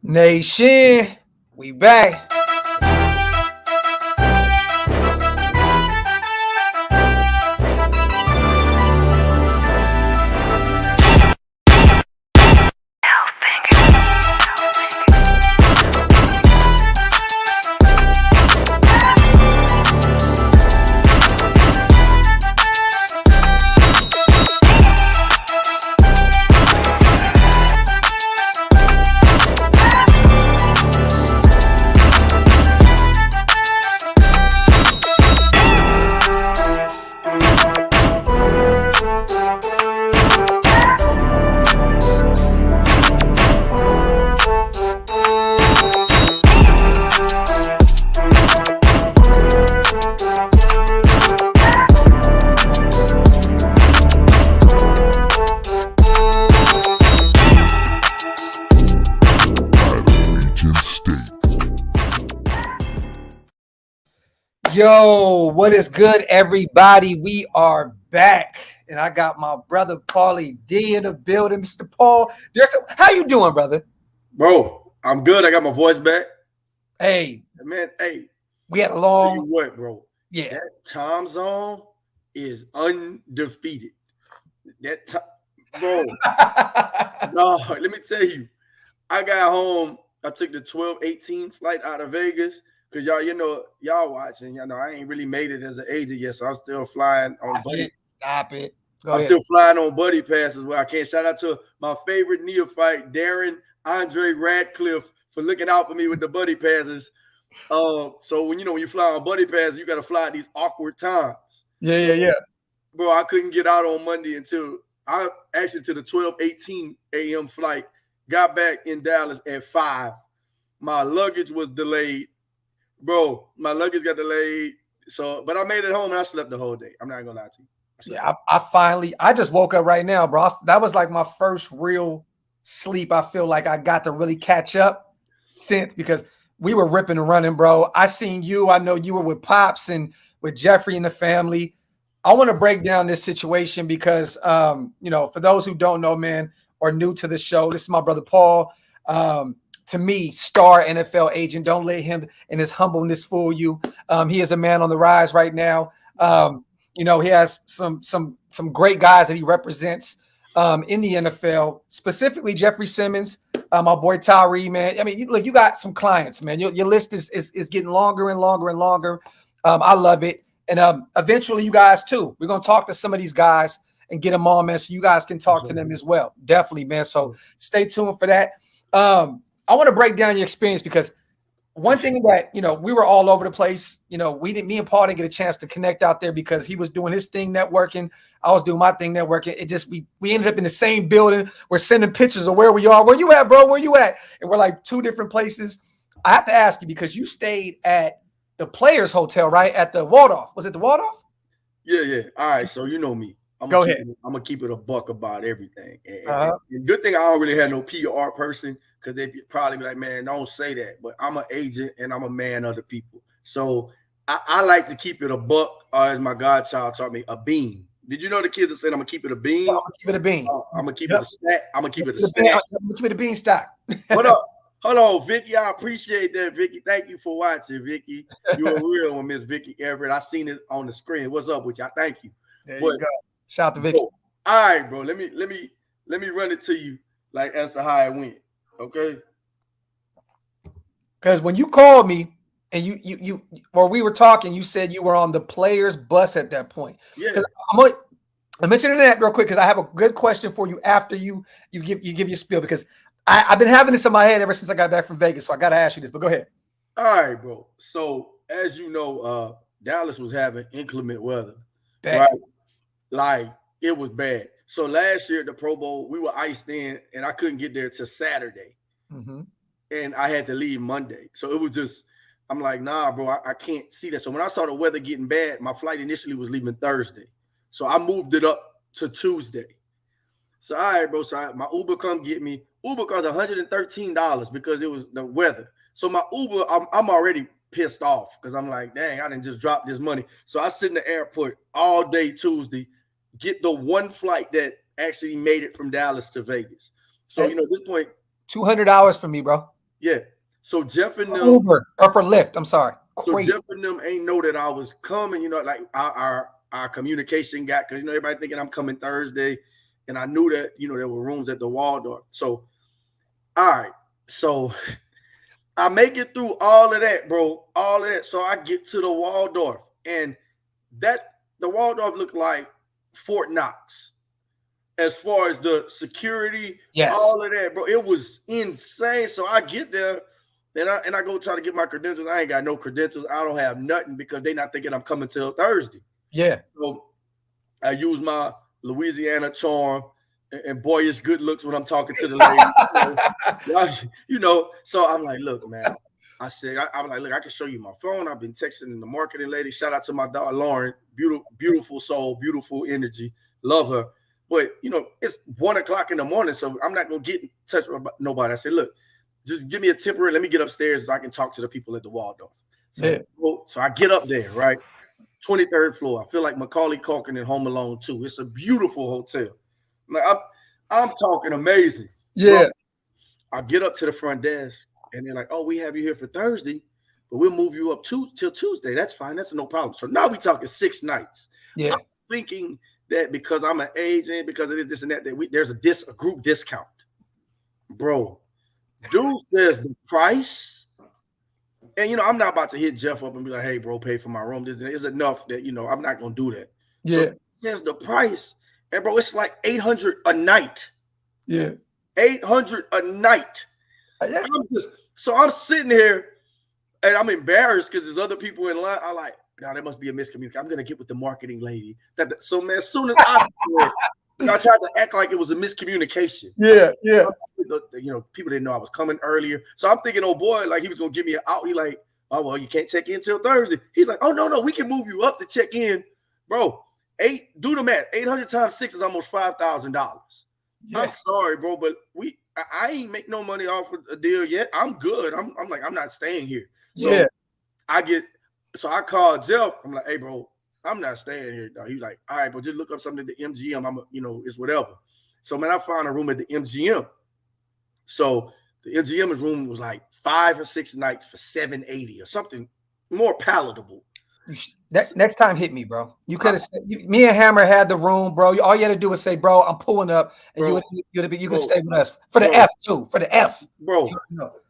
Nation, we back. Yo, what is good, everybody? We are back, and I got my brother Paulie D in the building. Mr. Paul, how you doing, brother? Bro, I'm good. I got my voice back. Hey, man. Hey, we had a long. Tell you what, bro? Yeah, that time zone is undefeated. That time, bro. No, let me tell you. I got home. I took the 12:18 flight out of Vegas. Because y'all watching, I ain't really made it as an agent yet, so I'm still flying on buddy. Stop it. Go ahead. Still flying on buddy passes. Well, I can't shout out to my favorite neophyte, Darren Andre Radcliffe, for looking out for me with the buddy passes. So when you fly on buddy passes, you got to fly at these awkward times. Yeah. Bro, I couldn't get out on Monday until I actually to the 12:18 a.m. flight. Got back in Dallas at 5. My luggage was delayed. Bro, my luggage got delayed. But I made it home and I slept the whole day. I'm not gonna lie to you. I just woke up right now, bro. That was like my first real sleep. I feel like I got to really catch up since, because we were ripping and running, bro. I seen you. I know you were with Pops and with Jeffrey and the family. I want to break down this situation because, for those who don't know, man, or new to the show, this is my brother Paul. To me, star NFL agent. Don't let him and his humbleness fool you. He is a man on the rise right now. He has some great guys that he represents in the NFL, specifically Jeffrey Simmons, my boy Tyree, man. I mean, you got some clients, man. Your list is getting longer and longer and longer. I love it. And eventually you guys too. We're going to talk to some of these guys and get them on, man, so you guys can talk to them as well. Definitely, man. So stay tuned for that. I want to break down your experience because one thing that, we were all over the place. Me and Paul didn't get a chance to connect out there because he was doing his thing networking. I was doing my thing networking. It just, we ended up in the same building. We're sending pictures of where we are. Where you at, bro? Where you at? And we're like two different places. I have to ask you because you stayed at the Players Hotel, right? At the Waldorf. Was it the Waldorf? Yeah. All right. So you know me. Go ahead. I'm going to keep it a buck about everything. And good thing I don't really have no PR person, because they'd probably be like, man, don't say that. But I'm an agent and I'm a man of the people. So I like to keep it a buck, as my godchild taught me, a bean. Did you know the kids are saying I'm going to keep it a bean? I'm going to keep it a bean. I'm going to keep it a stack. I'm going to keep it a stack. I'm going to keep it a bean stack. What up? Hold on, Vicky. I appreciate that, Vicky. Thank you for watching, Vicky. You're a real one, Miss Vicky Everett. I seen it on the screen. What's up with y'all? Thank you. There you go. Shout out to Vicky. All right, bro. Let me run it to you like as to how it went. Okay. Because when you called me and you or we were talking, you said you were on the Players bus at that point. Yeah. I'm mentioning that real quick because I have a good question for you after you give your spiel, because I've been having this in my head ever since I got back from Vegas. So I got to ask you this, but go ahead. All right, bro. So as you know, Dallas was having inclement weather. Bad. Right? Like it was bad. So last year at the Pro Bowl, we were iced in and I couldn't get there till Saturday. Mm-hmm. And I had to leave Monday. So it was just, I'm like, nah, bro, I can't see that. So when I saw the weather getting bad, my flight initially was leaving Thursday. So I moved it up to Tuesday. So, all right, bro. So my Uber come get me. Uber cost $113 because it was the weather. So my Uber, I'm already pissed off because I'm like, dang, I didn't just drop this money. So I sit in the airport all day Tuesday, get the one flight that actually made it from Dallas to Vegas. So, at this point. $200 for me, bro. Yeah. So Jeff and them, Uber or for Lyft. I'm sorry. so Crazy. Jeff and them ain't know that I was coming. You know, like our communication got, because you know everybody thinking I'm coming Thursday, and I knew that there were rooms at the Waldorf. So all right, so I make it through all of that, bro, all of that. So I get to the Waldorf, and the Waldorf looked like Fort Knox as far as the security, Yes. all of that, bro. It was insane. So I get there, and I go try to get my credentials. I ain't got no credentials. I don't have nothing because they not thinking I'm coming till Thursday. Yeah. So I use my Louisiana charm and boyish good looks when I'm talking to the lady. So I'm like, look, man. I said, I'm like, look, I can show you my phone. I've been texting the marketing lady. Shout out to my daughter, Lauren. Beautiful soul, beautiful energy. Love her. But, it's 1 o'clock in the morning, so I'm not going to get in touch with nobody. I said, look, just give me a temporary. Let me get upstairs so I can talk to the people at the Waldorf. So I get up there, right? 23rd floor. I feel like Macaulay Culkin in Home Alone 2. It's a beautiful hotel. Like I'm talking amazing. Yeah. Bro, I get up to the front desk, and they're like, oh, we have you here for Thursday, but we'll move you up till Tuesday. That's fine. That's no problem. So now we talking 6 nights. Yeah. I'm thinking that because I'm an agent, because it is this and that, there's a group discount. Bro, dude says the price. And, I'm not about to hit Jeff up and be like, hey, bro, pay for my room. This is enough that, I'm not going to do that. Yeah. So there's the price. And, bro, it's like $800 a night. Yeah. $800 a night. Yeah. I'm sitting here, and I'm embarrassed because there's other people in line. I'm like, now there must be a miscommunication. I'm going to get with the marketing lady. So, man, as soon as I tried to act like it was a miscommunication. Yeah. Yeah. People didn't know I was coming earlier. So I'm thinking, oh, boy, like he was going to give me an out. He like, oh, well, you can't check in till Thursday. He's like, oh, no, we can move you up to check in. Bro, do the math. 800 times 6 is almost $5,000. Yeah. I'm sorry, bro, but I ain't make no money off of a deal yet. I'm good. I'm like, I'm not staying here. So yeah. I called Jeff. I'm like, hey, bro, I'm not staying here. He's like, all right, but just look up something at the MGM. It's whatever. So, man, I found a room at the MGM. So the MGM's room was like 5 or 6 nights for $780 or something more palatable. Next time, hit me, bro. You could have. Me and Hammer had the room, bro. All you had to do was say, "Bro, I'm pulling up," and you could stay with us for the F too. For the F, bro.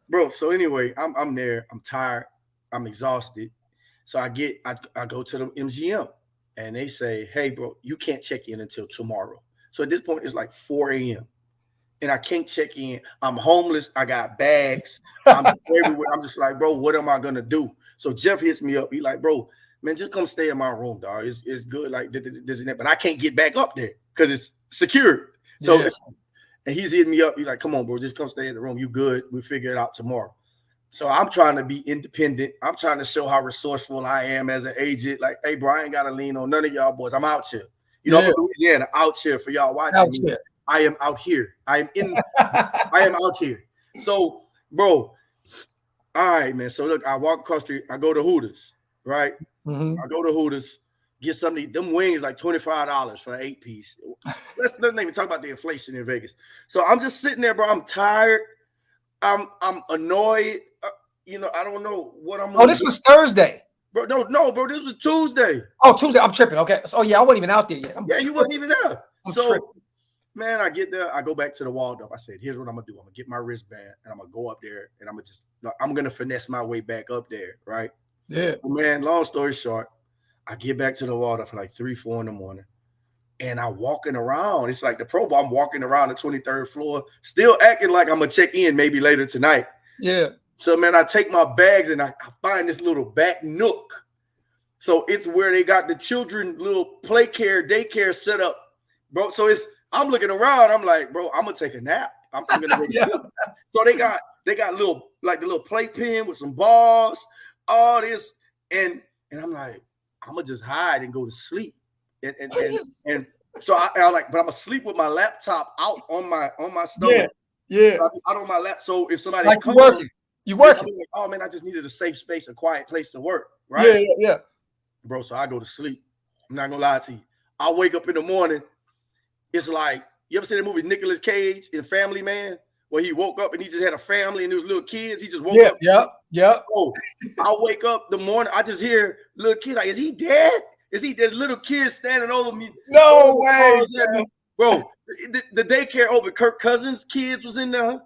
Bro. So anyway, I'm there. I'm tired. I'm exhausted. So I go to the MGM, and they say, "Hey, bro, you can't check in until tomorrow." So at this point, it's like 4 a.m. and I can't check in. I'm homeless. I got bags. I'm everywhere. I'm just like, bro, what am I gonna do? So Jeff hits me up. He like, bro, man, just come stay in my room, dog. It's good, like this and that. But I can't get back up there because it's secured. So and he's hitting me up. He's like, come on, bro, just come stay in the room. You good? We'll figure it out tomorrow. So I'm trying to be independent. I'm trying to show how resourceful I am as an agent. Like, hey, bro, I ain't got to lean on none of y'all boys. I'm out here. I'm in Louisiana, out here for y'all watching me. I am out here. I am out here. So, bro, all right, man. So look, I walk across the street. I go to Hooters, right? Mm-hmm. I go to Hooters, get something. Them wings like $25 for an 8-piece. Let's not even talk about the inflation in Vegas. So I'm just sitting there, bro. I'm tired. I'm annoyed. I don't know what I'm. Oh, this was Thursday, bro. No, bro. This was Tuesday. Oh, Tuesday. I'm tripping. Okay. So yeah, I wasn't even out there yet. You wasn't even there. I'm tripping. Man, I get there. I go back to the Waldorf. I said, here's what I'm going to do. I'm going to get my wristband, and I'm going to go up there, and I'm going to finesse my way back up there, right? Yeah. Well, man, long story short, I get back to the Waldorf like 3, 4 in the morning, and I'm walking around. It's like the Pro Bowl. I'm walking around the 23rd floor, still acting like I'm going to check in maybe later tonight. Yeah. So, man, I take my bags, and I find this little back nook. So it's where they got the children little daycare set up, bro. So I'm looking around. I'm like, bro, I'm gonna take a nap. I'm gonna go to sleep. So they got the little playpen with some balls, all this, and I'm like, I'm gonna just hide and go to sleep. And so I like, but I'm gonna sleep with my laptop out on my stomach. Yeah. So out on my lap. So if somebody like you working. Like, oh man, I just needed a safe space, a quiet place to work. Right? Yeah. Bro, so I go to sleep. I'm not gonna lie to you. I wake up in the morning. It's like, you ever seen the movie Nicolas Cage in Family Man where he woke up and he just had a family and there was little kids. He just woke up. Yep. Oh, I wake up the morning, I just hear little kids like, is he dead? Is he dead? Little kids standing over me. No way, bro. The daycare open. Kirk Cousins' kids was in there.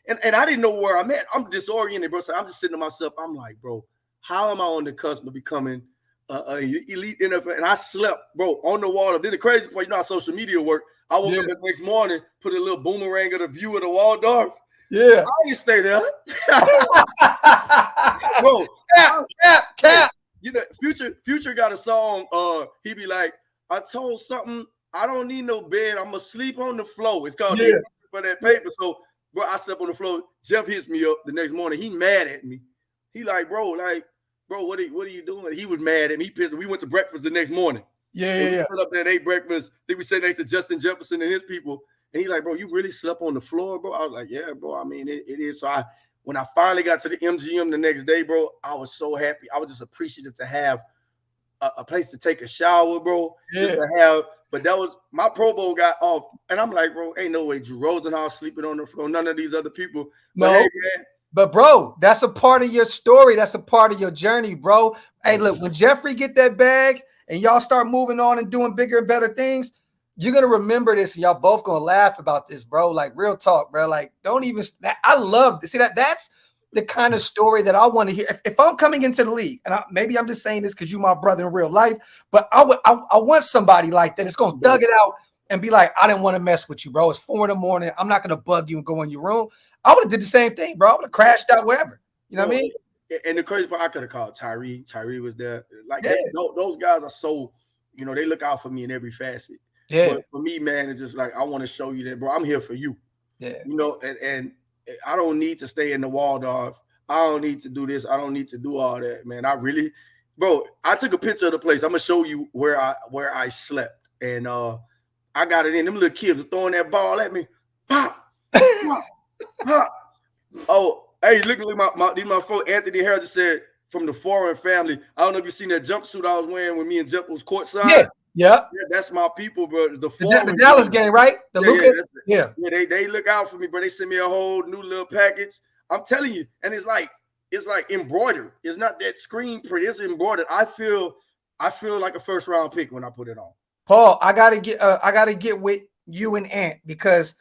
And I didn't know where I'm at. I'm disoriented, bro. So I'm just sitting to myself. I'm like, bro, how am I on the cusp of becoming elite NFL? And I slept, bro, on the wall. Then the crazy part, you know how social media work. I woke up the next morning, put a little boomerang of the view of the Waldorf. Yeah. I ain't stay there. Bro, cap. You know, Future got a song. He be like, I told something, I don't need no bed. I'm gonna sleep on the floor. It's called for that paper. So, bro, I slept on the floor. Jeff hits me up the next morning. He mad at me. He like, bro, what are you doing? He was mad at me. He pissed. We went to breakfast the next morning. We sat up there and ate breakfast. Then we sat next to Justin Jefferson and his people. And he like, bro, you really slept on the floor, bro? I was like, yeah, bro. I mean, it is. So when I finally got to the MGM the next day, bro, I was so happy. I was just appreciative to have a place to take a shower, bro. Just to have, but that was my Pro Bowl got off. And I'm like, bro, ain't no way Drew Rosenhaus sleeping on the floor. None of these other people. No. But, hey, man, but bro, that's a part of your story. That's a part of your journey, bro. Hey, look, when Jeffrey get that bag and y'all start moving on and doing bigger and better things, you're going to remember this and y'all both going to laugh about this, bro. Like, real talk, bro. Like, don't even – I love this. See, that's the kind of story that I want to hear. If I'm coming into the league, and maybe I'm just saying this because you're my brother in real life, but I want somebody like that. It's going to thug it out and be like, I didn't want to mess with you, bro. It's 4 a.m. I'm not going to bug you and go in your room. I would have did the same thing, bro. I would have crashed out wherever. You know what I mean? And the crazy part, I could have called Tyree. Tyree was there. Like, those guys are so, you know, they look out for me in every facet. Yeah. But for me, man, it's just like, I want to show you that, bro, I'm here for you. Yeah. You know, and I don't need to stay in the Waldorf. I don't need to do this. I don't need to do all that, man. Bro, I took a picture of the place. I'm going to show you where I slept. And I got it in. Them little kids were throwing that ball at me. Pop, pop, pop. Oh, hey, look at my phone. Anthony Harris just said, from the foreign family. I don't know if you seen that jumpsuit I was wearing when me and Jeff was courtside. Yeah, that's my people, bro. The Dallas game, right? They look out for me, bro. They send me a whole new little package. I'm telling you, and it's like embroidered. It's not that screen print. It's embroidered. I feel like a first round pick when I put it on. Paul, I gotta get with you and Ant because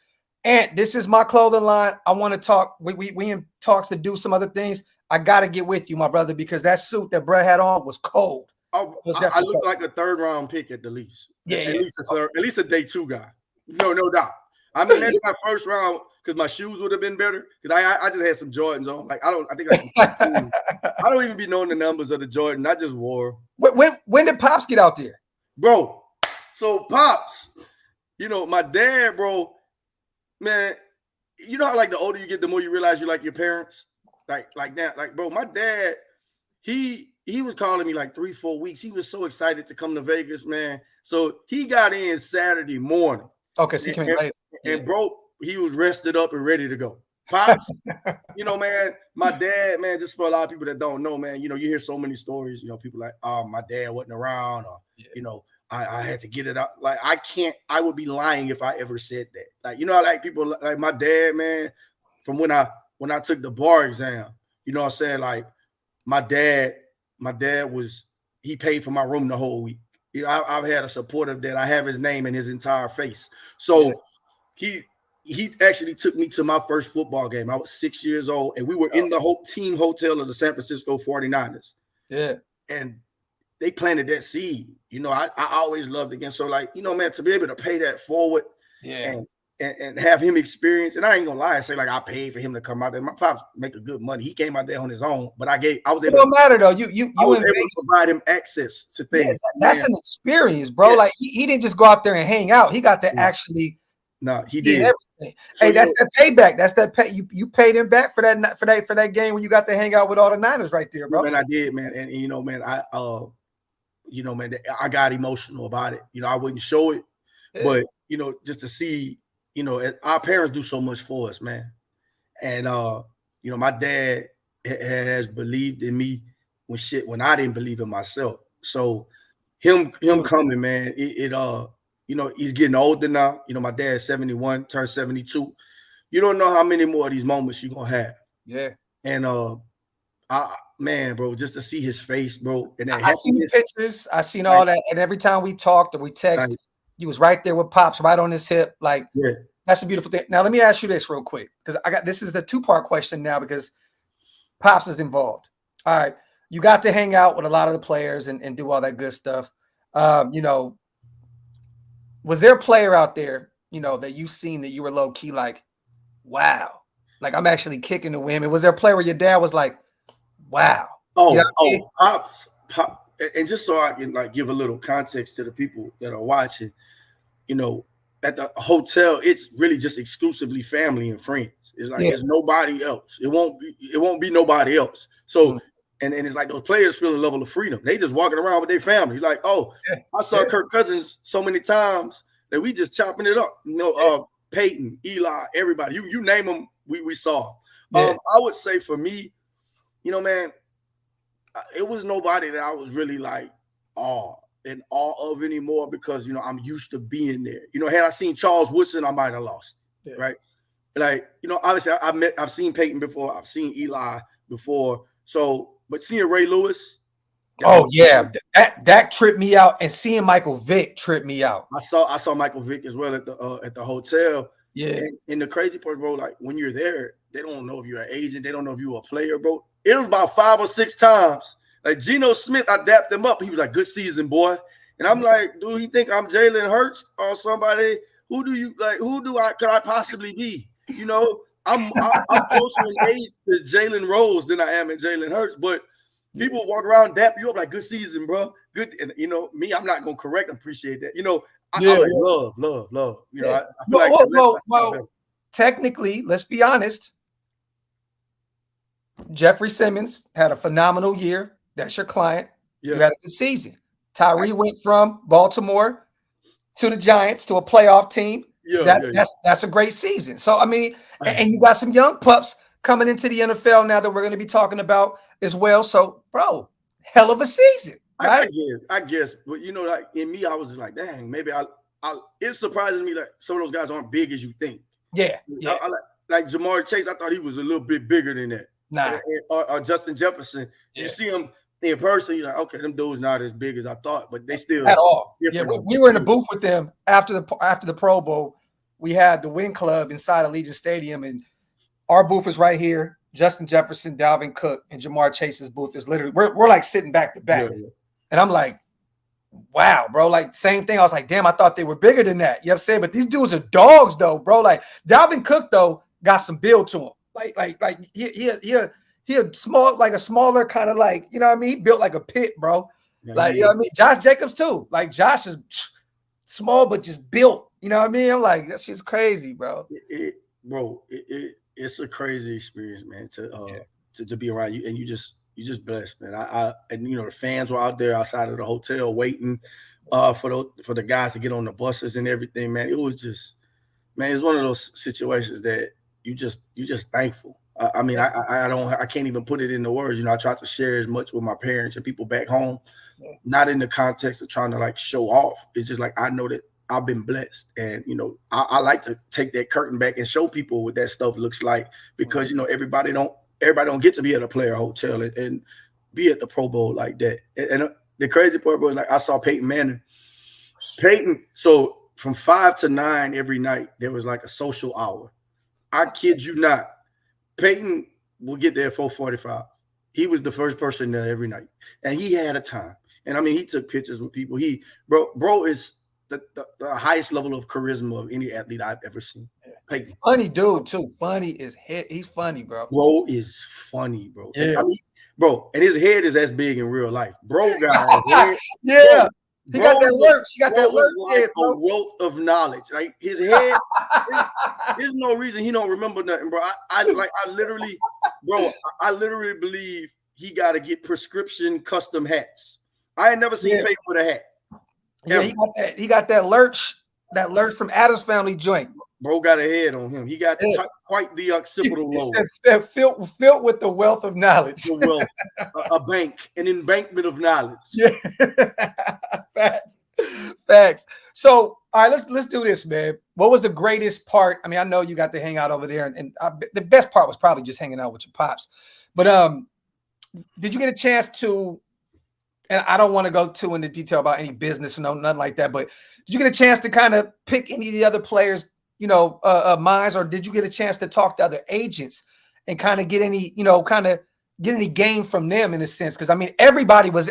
Ant, this is my clothing line. I want to talk. We in talks to do some other things. I gotta get with you, my brother, because that suit that Brett had on was cold. I look like a 3rd round pick at the least. At least a day 2 guy. No doubt. I mean, that's my first round because my shoes would have been better. Because I just had some Jordans on. Like I don't even be knowing the numbers of the Jordan. I just wore. When did Pops get out there, bro? So Pops, you know, my dad, bro, man, you know how like the older you get, the more you realize you like your parents. Like that. Like, bro, my dad, he was calling me like 3-4 weeks. He was so excited to come to Vegas, man. So he got in Saturday morning. Okay, so he came late. And bro, he was rested up and ready to go. Pops, you know, man, my dad, man, just for a lot of people that don't know, man, you know, you hear so many stories, you know, people like, oh, my dad wasn't around, or, you know, I had to get it out. Like, I would be lying if I ever said that. Like, you know, like people like my dad, man, from when I took the bar exam, you know what I'm saying? Like, my dad he paid for my room the whole week. You know, I've had a supportive dad. I have his name and his entire face. So he actually took me to my first football game. I was 6 years old, and we were in the whole team hotel of the San Francisco 49ers. Yeah. And they planted that seed. You know, I always loved the game. So, like, you know, man, to be able to pay that forward and have him experience, and I ain't gonna lie and say like I paid for him to come out there. My pops make a good money. He came out there on his own, but I was able. It don't matter though. You was able to provide him access to things. Yeah, that's an experience, bro. Yeah. Like he didn't just go out there and hang out. He got to actually. No, he did everything. So, hey, that's that payback. That's that pay. You paid him back for that game when you got to hang out with all the Niners right there, bro. Man, I did, man, and you know, man, I got emotional about it. You know, I wouldn't show it, but you know, just to see. You know, our parents do so much for us, man. And, you know, my dad has believed in me when I didn't believe in myself. So him coming, man, you know, he's getting older now. You know, my dad's 71, turned 72. you don't know how many more of these moments you're gonna have. Yeah. And man, bro, just to see his face, bro, and that I seen the pictures, I seen all that, and every time we talked or we text, you was right there with Pops, right on his hip. Like, that's a beautiful thing. Now, let me ask you this real quick, because this is the 2-part question now, because Pops is involved. All right, you got to hang out with a lot of the players and do all that good stuff. You know, was there a player out there, you know, that you seen that you were low key like, wow, like I'm actually kicking the women? Was there a player where your dad was like, wow? Oh, you know Pops, and just so I can like give a little context to the people that are watching, you know, at the hotel, it's really just exclusively family and friends. It's like it's nobody else. It won't be nobody else. So and it's like those players feel a level of freedom. They just walking around with their families. Like, oh, I saw Kirk Cousins so many times that we just chopping it up. You know, Peyton, Eli, everybody. You name them, we saw. I would say for me, you know, man, it was nobody that I was really like in awe of anymore, because, you know, I'm used to being there. You know, had I seen Charles Woodson, I might have lost. Right. Like, you know, obviously I've seen Peyton before, I've seen Eli before. So, but seeing Ray Lewis. Oh yeah, that tripped me out, and seeing Michael Vick tripped me out. I saw Michael Vick as well at the hotel. Yeah. And the crazy part, bro, like when you're there, they don't know if you're an agent, they don't know if you're a player, bro. It was about 5 or 6 times. Like Geno Smith, I dapped him up. He was like, good season, boy. And I'm like, do he think I'm Jalen Hurts or somebody? Who could I possibly be? You know, I'm closer in age to Jalen Rose than I am in Jalen Hurts. But people walk around, dap you up like, good season, bro. Good. And, you know, me, I'm not going to correct, appreciate that. You know, I'm like, love. You know, I feel well, technically, let's be honest. Jeffrey Simmons had a phenomenal year. That's your client. You had a good season. Tyree went from Baltimore to the Giants to a playoff team. That's a great season. So, I mean, and you got some young pups coming into the NFL now that we're going to be talking about as well. So, bro, hell of a season, right? I guess. But, you know, like in me, I was just like, dang, maybe it surprises me that some of those guys aren't big as you think. Yeah. I like Jamar Chase, I thought he was a little bit bigger than that. Nah. Or Justin Jefferson. You see him in person, you're like, okay, them dudes not as big as I thought, but they still at all. Yeah, we were in the booth with them after the Pro Bowl. We had the Win Club inside Allegiant Stadium, and our booth is right here. Justin Jefferson, Dalvin Cook, and Jamar Chase's booth is literally we're like sitting back to back. And I'm like, wow, bro. Like same thing. I was like, damn, I thought they were bigger than that. You know what I'm saying? But these dudes are dogs though, bro. Like Dalvin Cook though got some build to him. Like he a small, like a smaller kind of like, you know what I mean? Built like a pit, bro. Like, you know what I mean? Josh Jacobs too. Like Josh is small, but just built. You know what I mean? I'm like, that's just crazy, bro. It's a crazy experience, man, to be around you, and you just blessed, man. And you know, the fans were out there outside of the hotel waiting for the guys to get on the buses and everything, man. It was just, man, it's one of those situations that you just thankful. I mean, I can't even put it into words. You know, I tried to share as much with my parents and people back home, not in the context of trying to like show off. It's just like I know that I've been blessed, and you know, I like to take that curtain back and show people what that stuff looks like, because you know everybody don't get to be at a player hotel and be at the Pro Bowl like that. And the crazy part was, like, I saw Peyton Manning. So from 5 to 9 every night there was like a social hour. I kid you not. Peyton will get there at 4:45. He was the first person there every night, and he had a time. And I mean, he took pictures with people. Bro is the highest level of charisma of any athlete I've ever seen. Peyton. Funny dude too. He's funny, bro. Bro is funny, bro. Yeah, I mean, bro, and his head is as big in real life. Bro, guys. Yeah. He got that lurch. He got that lurch. Like a wealth of knowledge. Like his head, there's no reason he don't remember nothing, bro. I literally believe he got to get prescription custom hats. I ain't never seen Peyton with a hat. Yeah, he got that lurch from Adam's Family joint. Bro got a head on him. He got quite the occipital He lobe. said, filled with the wealth of knowledge. The wealth, a bank, an embankment of knowledge. Yeah, facts. So, all right, let's do this, man. What was the greatest part? I mean, I know you got to hang out over there, and the best part was probably just hanging out with your pops. But did you get a chance to? And I don't want to go too into detail about any business or nothing like that. But did you get a chance to kind of pick any of the other players, minds, or did you get a chance to talk to other agents and kind of get any, get any game from them in a sense? Because I mean, everybody was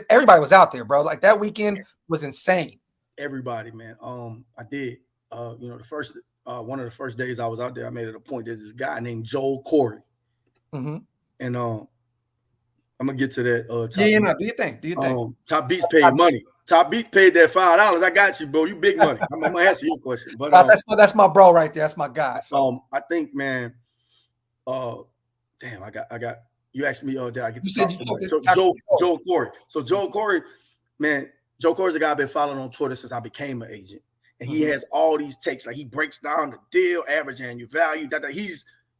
out there, bro. Like that weekend was insane. Everybody, man. I did. The first one of the first days I was out there, I made it a point. There's this guy named Joel Corey, and I'm gonna get to that. Do you think? Top Beats paid money. Top Beats paid that $5. I got you, bro. You big money. I'm gonna answer your question, but that's my bro right there. That's my guy. So. I think, man. Damn, I got. You asked me. Did I get? Joel Corey. So Joel Corey, man. Joe Corey's a guy I've been following on Twitter since I became an agent, and he has all these takes. Like he breaks down the deal, average annual value.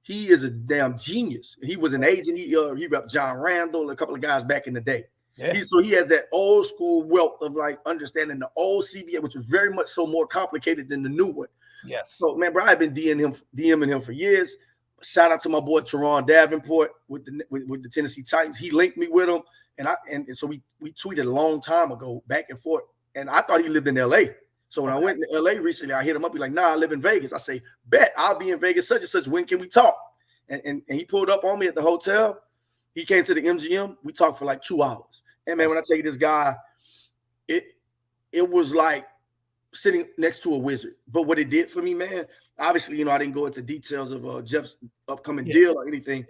He is a damn genius. He was an agent. He repped John Randall, a couple of guys back in the day. Yeah. So he has that old school wealth of like understanding the old CBA, which was very much so more complicated than the new one. Yes. So man, bro, I've been DMing him for years. Shout out to my boy Teron Davenport with the Tennessee Titans. He linked me with him, and so we tweeted a long time ago back and forth. And I thought he lived in LA. So when I went to LA recently, I hit him up. He's like, "Nah, I live in Vegas." I say, "Bet, I'll be in Vegas such and such. When can we talk?" And he pulled up on me at the hotel. He came to the MGM. We talked for like 2 hours. And man, when I tell you this guy, it was like sitting next to a wizard. But what it did for me, man, obviously, I didn't go into details of Jeff's upcoming deal or anything,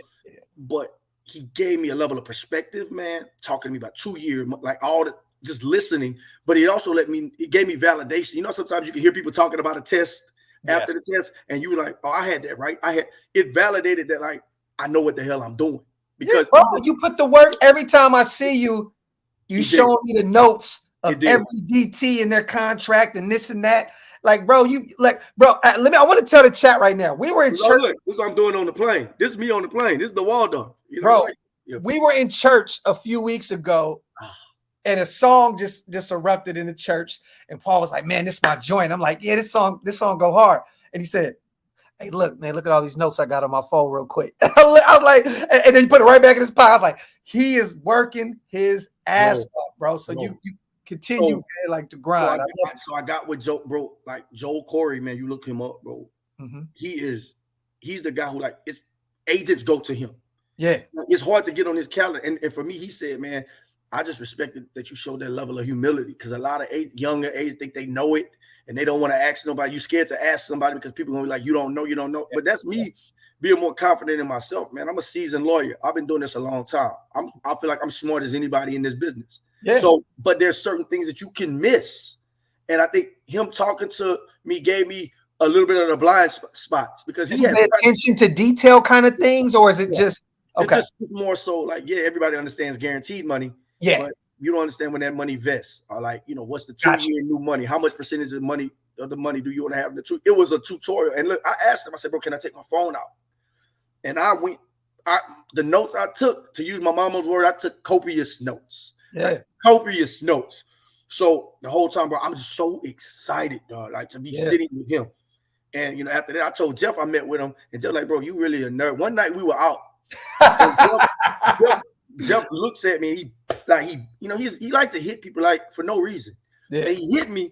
but he gave me a level of perspective, man, talking to me about 2 years, like all the just listening. But it also it gave me validation. Sometimes you can hear people talking about a test after the test, and you were like, "Oh, I had that right." It validated that, like, I know what the hell I'm doing. Because you put the work. Every time I see you, show me the notes of every DT in their contract and this and that. Like, bro, I want to tell the chat right now. We were in church. Look, this is what I'm doing on the plane. This is me on the plane. This is the Waldorf. Bro, we were in church a few weeks ago, and a song just erupted in the church. And Paul was like, "Man, this is my joint." I'm like, "Yeah, this song go hard." And he said, "Hey, look, man, look at all these notes I got on my phone real quick." I was like, and then you put it right back in his pocket. I was like, he is working his ass off, bro. So you continue, man, like to grind. So I got with Joe, bro. Like Joel Corey, man, you look him up, bro. He's the guy who agents go to him. Yeah, it's hard to get on his calendar. And for me, he said, "Man, I just respected that you showed that level of humility, because a lot of younger agents think they know it and they don't want to ask nobody. You scared to ask somebody because people are gonna be like, you don't know. Yeah. But that's me being more confident in myself, man. I'm a seasoned lawyer. I've been doing this a long time. I feel like I'm smart as anybody in this business. Yeah. So, but there's certain things that you can miss, and I think him talking to me gave me a little bit of the blind spots, because he pay attention to detail kind of things, or is it just okay? It's just more so like, everybody understands guaranteed money. Yeah. But you don't understand when that money vests, or like, what's the 2-year new money? How much percentage of the money do you want to have in the two? It was a tutorial. And look, I asked him, I said, "Bro, can I take my phone out?" And the notes I took, to use my mama's word, I took copious notes. Yeah. Like, copious notes. So the whole time, bro, I'm just so excited, dog, like to be sitting with him. And, after that, I told Jeff I met with him, and Jeff like, "Bro, you really a nerd." One night we were out. Jeff looks at me, and he likes to hit people like for no reason. Yeah. And he hit me, and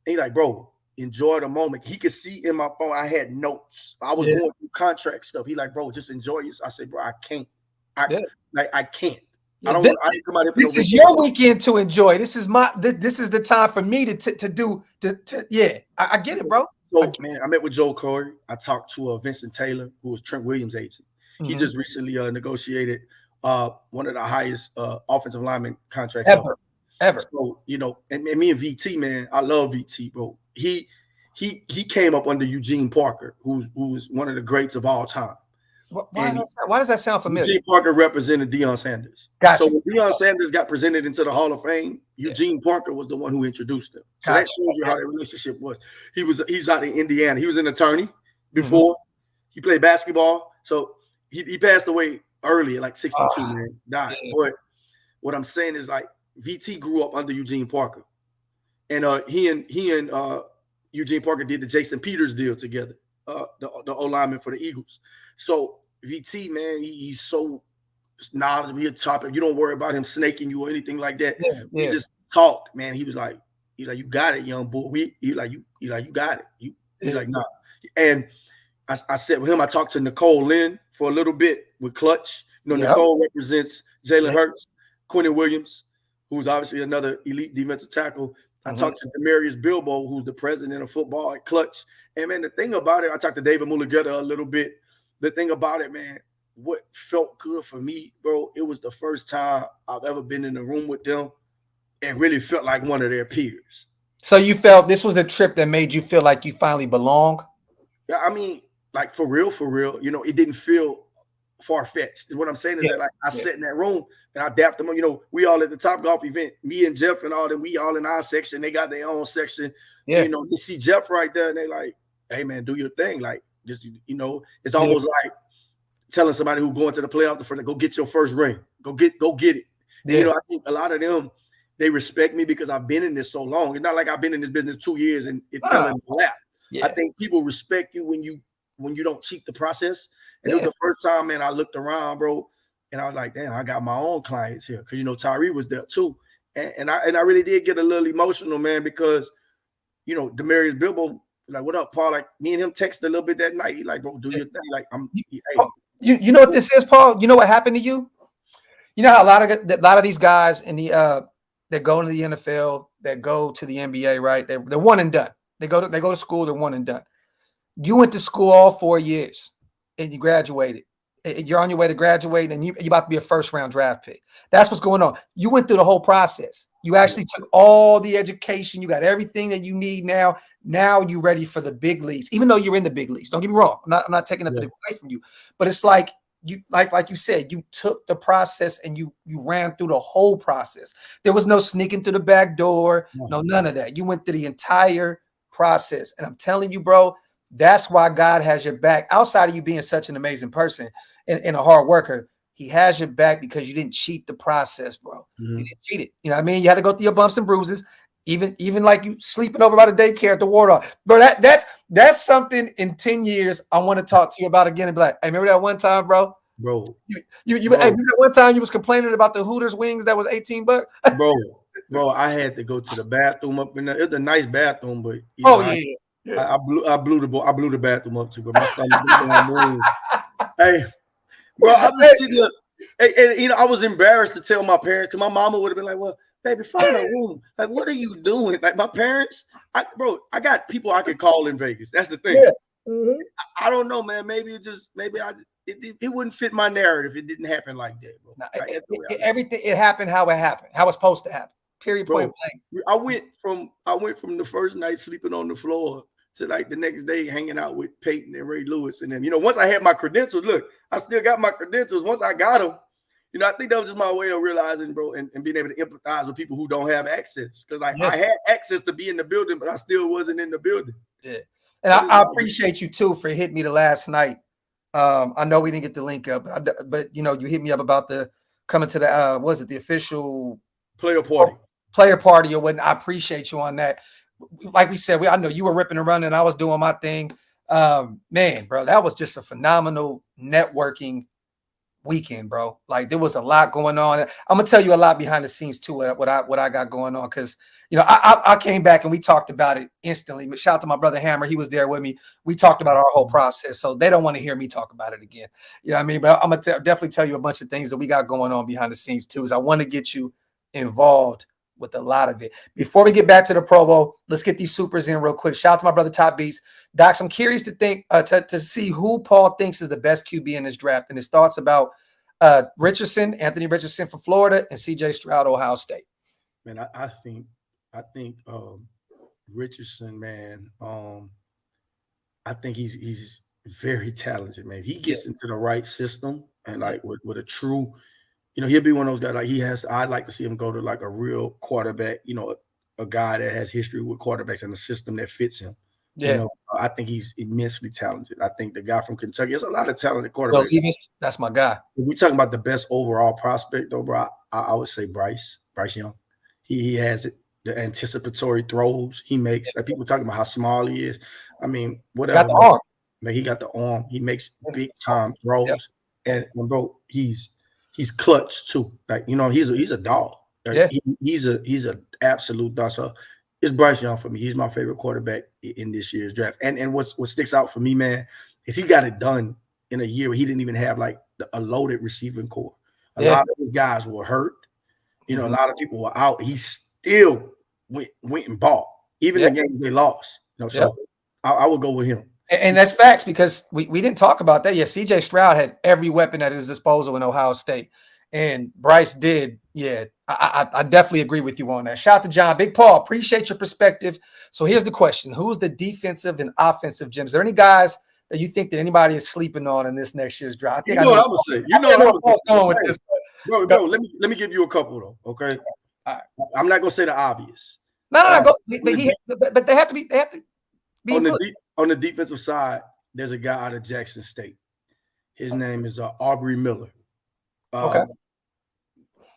he like, "Bro, enjoy the moment." He could see in my phone I had notes. I was going through contract stuff. He like, "Bro, just enjoy it." I said, "Bro, I can't. I can't. Yeah, I didn't come out here for this is your weekend to enjoy. This is the time for me to do. I get it, bro." So, man, I met with Joe Corey. I talked to Vincent Taylor, who was Trent Williams' agent. He just recently negotiated one of the highest offensive lineman contracts ever. So, and me and VT, man, I love VT, bro. He came up under Eugene Parker, who was one of the greats of all time. Why does that sound familiar? Eugene Parker represented Deion Sanders. Gotcha. So when Deion Sanders got presented into the Hall of Fame, Eugene Parker was the one who introduced him. So that shows you how that relationship was. He's out in Indiana. He was an attorney before. he played basketball. So he passed away early, like 62, man, died. Yeah. But what I'm saying is like VT grew up under Eugene Parker. And he and Eugene Parker did the Jason Peters deal together, the O-lineman for the Eagles. So VT, man, he's so knowledgeable. He'll chop it. You don't worry about him snaking you or anything like that. Yeah. We just talked, man. He was like, you got it, young boy. You got it. He's like, nah. And I said with him, I talked to Nicole Lynn for a little bit with Clutch. Nicole represents Jalen Hurts, Quentin Williams, who's obviously another elite defensive tackle. I talked to Demarius Bilbo, who's the president of football at Clutch. And, man, the thing about it, I talked to David Mulugeta a little bit. The thing about it, man, what felt good for me, bro, it was the first time I've ever been in a room with them and really felt like one of their peers. So you felt this was a trip that made you feel like you finally belong? Yeah, I mean, like for real, it didn't feel far-fetched. What I'm saying is that like I sat in that room and I dapped them. We all at the Top Golf event, me and Jeff and all them, we all in our section. They got their own section. Yeah. You see Jeff right there and they like, hey man, do your thing. Like just, it's almost like telling somebody who's going to the playoffs the first, go get your first ring. Go get it. Yeah. And, I think a lot of them, they respect me because I've been in this so long. It's not like I've been in this business 2 years and it fell in my lap. Yeah. I think people respect you when you don't cheat the process. And it was the first time, man, I looked around, bro, and I was like, damn, I got my own clients here. Because, Tyree was there too. And I really did get a little emotional, man, because, Demarius Bilbo, like, what up, Paul? Like, me and him texted a little bit that night. He like, bro, do your thing. Like, you know what this is, Paul? You know what happened to you? You know how a lot of these guys in the that go into the NFL, that go to the NBA, right? They're one and done. They go to school, they're one and done. You went to school all 4 years. And you graduated. You're on your way to graduate, and you're about to be a first-round draft pick. That's what's going on. You went through the whole process. You actually took all the education. You got everything that you need now. Now you're ready for the big leagues, even though you're in the big leagues. Don't get me wrong. I'm not taking nothing away from you. But it's like you like you said, you took the process and you ran through the whole process. There was no sneaking through the back door. No, none of that. You went through the entire process. And I'm telling you, bro, that's why God has your back. Outside of you being such an amazing person and a hard worker, he has your back because you didn't cheat the process, bro. You didn't cheat it. You know what I mean? You had to go through your bumps and bruises, even like you sleeping over by the daycare at the ward. Bro, that's something in 10 years I want to talk to you about again and be like, hey, remember that one time, bro? Bro. Hey, remember that one time you was complaining about the Hooters wings that was $18? Bro, I had to go to the bathroom up in there. It's a nice bathroom, but I blew the bathroom up too, but my stomach. Hey, bro, I was sitting there, and I was embarrassed to tell my parents. My mama would have been like, "Well, baby, find a room. Like, what are you doing?" Like, my parents, I got people I could call in Vegas. That's the thing. Yeah. I don't know, man. Maybe it wouldn't fit my narrative. It didn't happen like that, bro. Everything it happened how it happened, how it's supposed to happen. Period. Point blank. I went from the first night sleeping on the floor to like the next day hanging out with Peyton and Ray Lewis. And then, once I had my credentials, look, I still got my credentials. Once I got them, I think that was just my way of realizing, bro, and being able to empathize with people who don't have access. Because I had access to be in the building, but I still wasn't in the building. Yeah. And I appreciate you too for hitting me the last night. I know we didn't get the link up, but you hit me up about the coming to the the official player party or whatnot. I appreciate you on that. Like we said, I know you were ripping and running. I was doing my thing. Man, bro, that was just a phenomenal networking weekend, bro. Like there was a lot going on. I'm gonna tell you a lot behind the scenes too. What I got going on, because I came back and we talked about it instantly. Shout out to my brother Hammer, he was there with me. We talked about our whole process, so they don't want to hear me talk about it again. You know what I mean? But I'm gonna definitely tell you a bunch of things that we got going on behind the scenes too. Is I want to get you involved with a lot of it. Before we get back to the Pro Bowl, let's get these supers in real quick. Shout out to my brother Top Beats. Docs, I'm curious to see who Paul thinks is the best QB in this draft and his thoughts about Anthony Richardson for Florida and CJ Stroud, Ohio State. Man, I think Richardson, man, I think he's very talented, man. He gets into the right system and like with a true, he'll be one of those guys. Like I'd like to see him go to like a real quarterback, a guy that has history with quarterbacks and a system that fits him. Yeah. You know, I think he's immensely talented. I think the guy from Kentucky, there's a lot of talented Will quarterbacks. Levis, that's my guy. If we're talking about the best overall prospect, though, bro, I would say Bryce Young. He has it. The anticipatory throws he makes. Like people talking about how small he is. I mean, whatever. Got the arm. Man, he got the arm. He makes big time throws, Yep. and bro, he's clutch too. Like he's a dog. Like, Yeah. He's an absolute dog. So it's Bryce Young for me. He's my favorite quarterback in this year's draft. And what sticks out for me, man, is he got it done in a year where he didn't even have like a loaded receiving core. A lot of these guys were hurt. A lot of people were out. He still went and bought, even the games they lost. So I would go with him. And that's facts because we didn't talk about that. Yeah, CJ Stroud had every weapon at his disposal in Ohio State. And Bryce did. Yeah, I definitely agree with you on that. Shout out to John. Big Paul, appreciate your perspective. So here's the question. Who's the defensive and offensive gems? Is there any guys that you think that anybody is sleeping on in this next year's draft? What I'm going to say. What I'm with this. Bro, let me give you a couple, though, okay? All right. I'm not going to say the obvious. No. But they have to be on the defensive side, there's a guy out of Jackson State. His name is Aubrey Miller. Okay.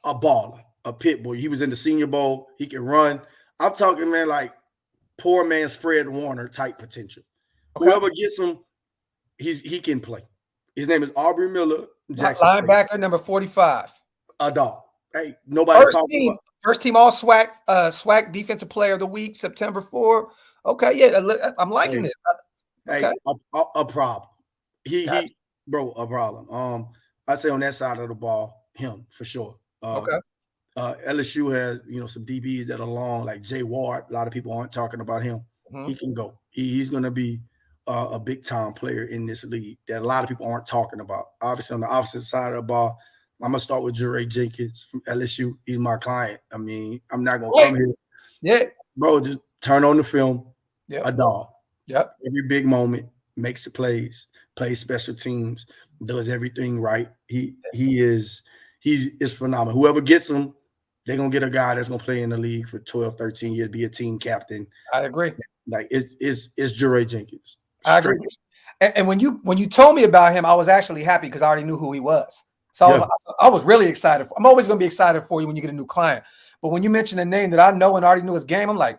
A baller, a pit bull. He was in the Senior Bowl. He can run. I'm talking, man, like poor man's Fred Warner type potential. Okay. Whoever gets him, he can play. His name is Aubrey Miller. Jackson linebacker, State. number 45. A dog. Hey, nobody First team all SWAC defensive player of the week, September 4. Okay, yeah, I'm liking it. Okay. A problem. A problem. I say on that side of the ball, him for sure. Okay. LSU has some DBs that are long, like Jay Ward. A lot of people aren't talking about him. Mm-hmm. He can go. He's going to be a big time player in this league that a lot of people aren't talking about. Obviously, on the opposite side of the ball, I'm gonna start with Jure Jenkins from LSU. He's my client. I mean, I'm not gonna come here. Yeah, bro, just turn on the film. Yep. A dog. Yep. Every big moment, makes the plays, plays special teams, does everything right. He's phenomenal. Whoever gets him, they're gonna get a guy that's gonna play in the league for 12, 13 years, be a team captain. I agree. Like it's Jure Jenkins. I agree. And when you told me about him, I was actually happy because I already knew who he was. So I was really excited. I'm always going to be excited for you when you get a new client. But when you mention a name that I know and already knew his game, I'm like,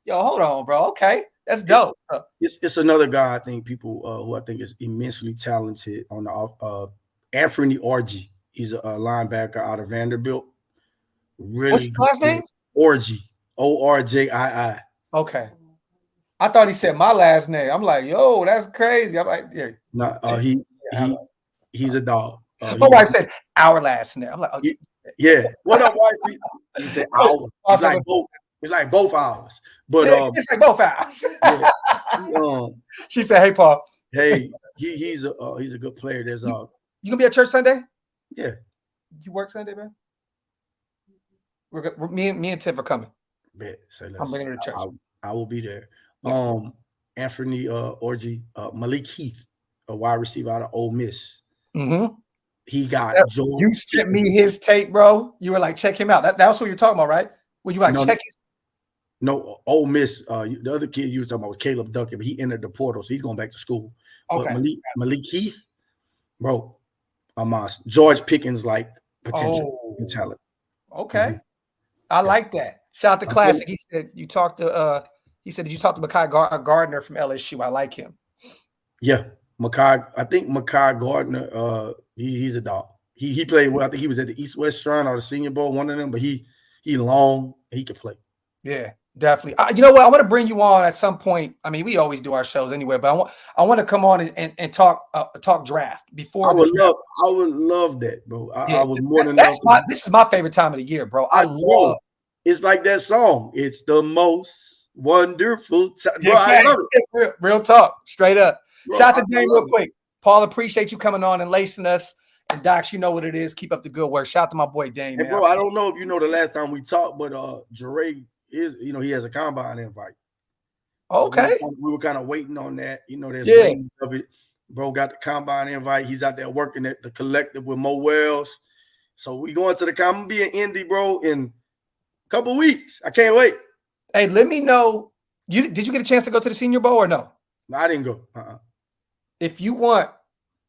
yo, hold on, bro. Okay, that's dope. It's another guy I think people who I think is immensely talented on the Anthony Orji. He's a linebacker out of Vanderbilt. Really, what's his last name? Orji. Orjii. Okay. I thought he said my last name. I'm like, yo, that's crazy. I'm like, yeah. No, he's a dog. My wife said our last name. I'm like, oh, yeah. What up, wife? He said our. It's like both. It's like both hours. But it's like both hours. Yeah. She said, "Hey, Paul. Hey, he's a good player. There's you gonna be at church Sunday? Yeah. You work Sunday, man? Me and Tiff are coming. Bet. I'm bringing her to church. I will be there. Yeah. Anthony Orji, Malik Heath, a wide receiver out of Ole Miss. Mm-hmm. He got you sent me his tape, bro. You were like, check him out. That's what you're talking about, right? When you like check his. No, Ole Miss. The other kid you were talking about was Caleb Duncan, but he entered the portal, so he's going back to school. Okay. But Malik Heath, bro, a monster. George Pickens like potential and talent. Okay, mm-hmm. I like that. Shout out to Classic. He said you talked to. He said, did you talk to Mekhi Gardner from LSU? I like him. Yeah. I think Mekhi Gardner, he's a dog. He played well. I think he was at the East-West Shrine or the Senior Bowl, one of them, but he long, he can play. Yeah, definitely. You know what? I want to bring you on at some point. I mean, we always do our shows anyway, but I want to come on and talk draft before. I would love that, bro. I would more than this is my favorite time of the year, bro. I love. It's like that song. It's the most wonderful time. Bro, I love it. Real talk, straight up. Bro, shout out to Dane real quick. Paul, appreciate you coming on and lacing us. And Dox, you know what it is. Keep up the good work. Shout out to my boy Dane. Hey, bro, I don't know if you know the last time we talked, but Jure is, he has a combine invite. Okay. We were kind of waiting on that. There's of it. Bro got the combine invite. He's out there working at the collective with Mo Wells. So we going to the combine. I'm gonna be in Indy, bro, in a couple weeks. I can't wait. Hey, let me know. Did you get a chance to go to the Senior Bowl or no? No, I didn't go. If you want,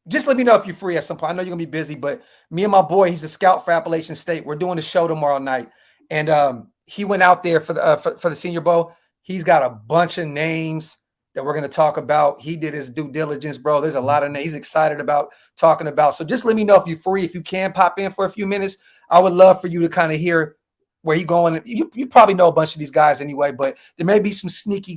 just let me know if you're free at some point. I know you're gonna be busy, but me and my boy, he's a scout for Appalachian State. We're doing a show tomorrow night, and he went out there for the Senior Bowl. He's got a bunch of names that we're gonna talk about. He did his due diligence, bro. There's a lot of names he's excited about talking about. So just let me know if you're free. If you can pop in for a few minutes, I would love for you to kind of hear where he going. You probably know a bunch of these guys anyway, but there may be some sneaky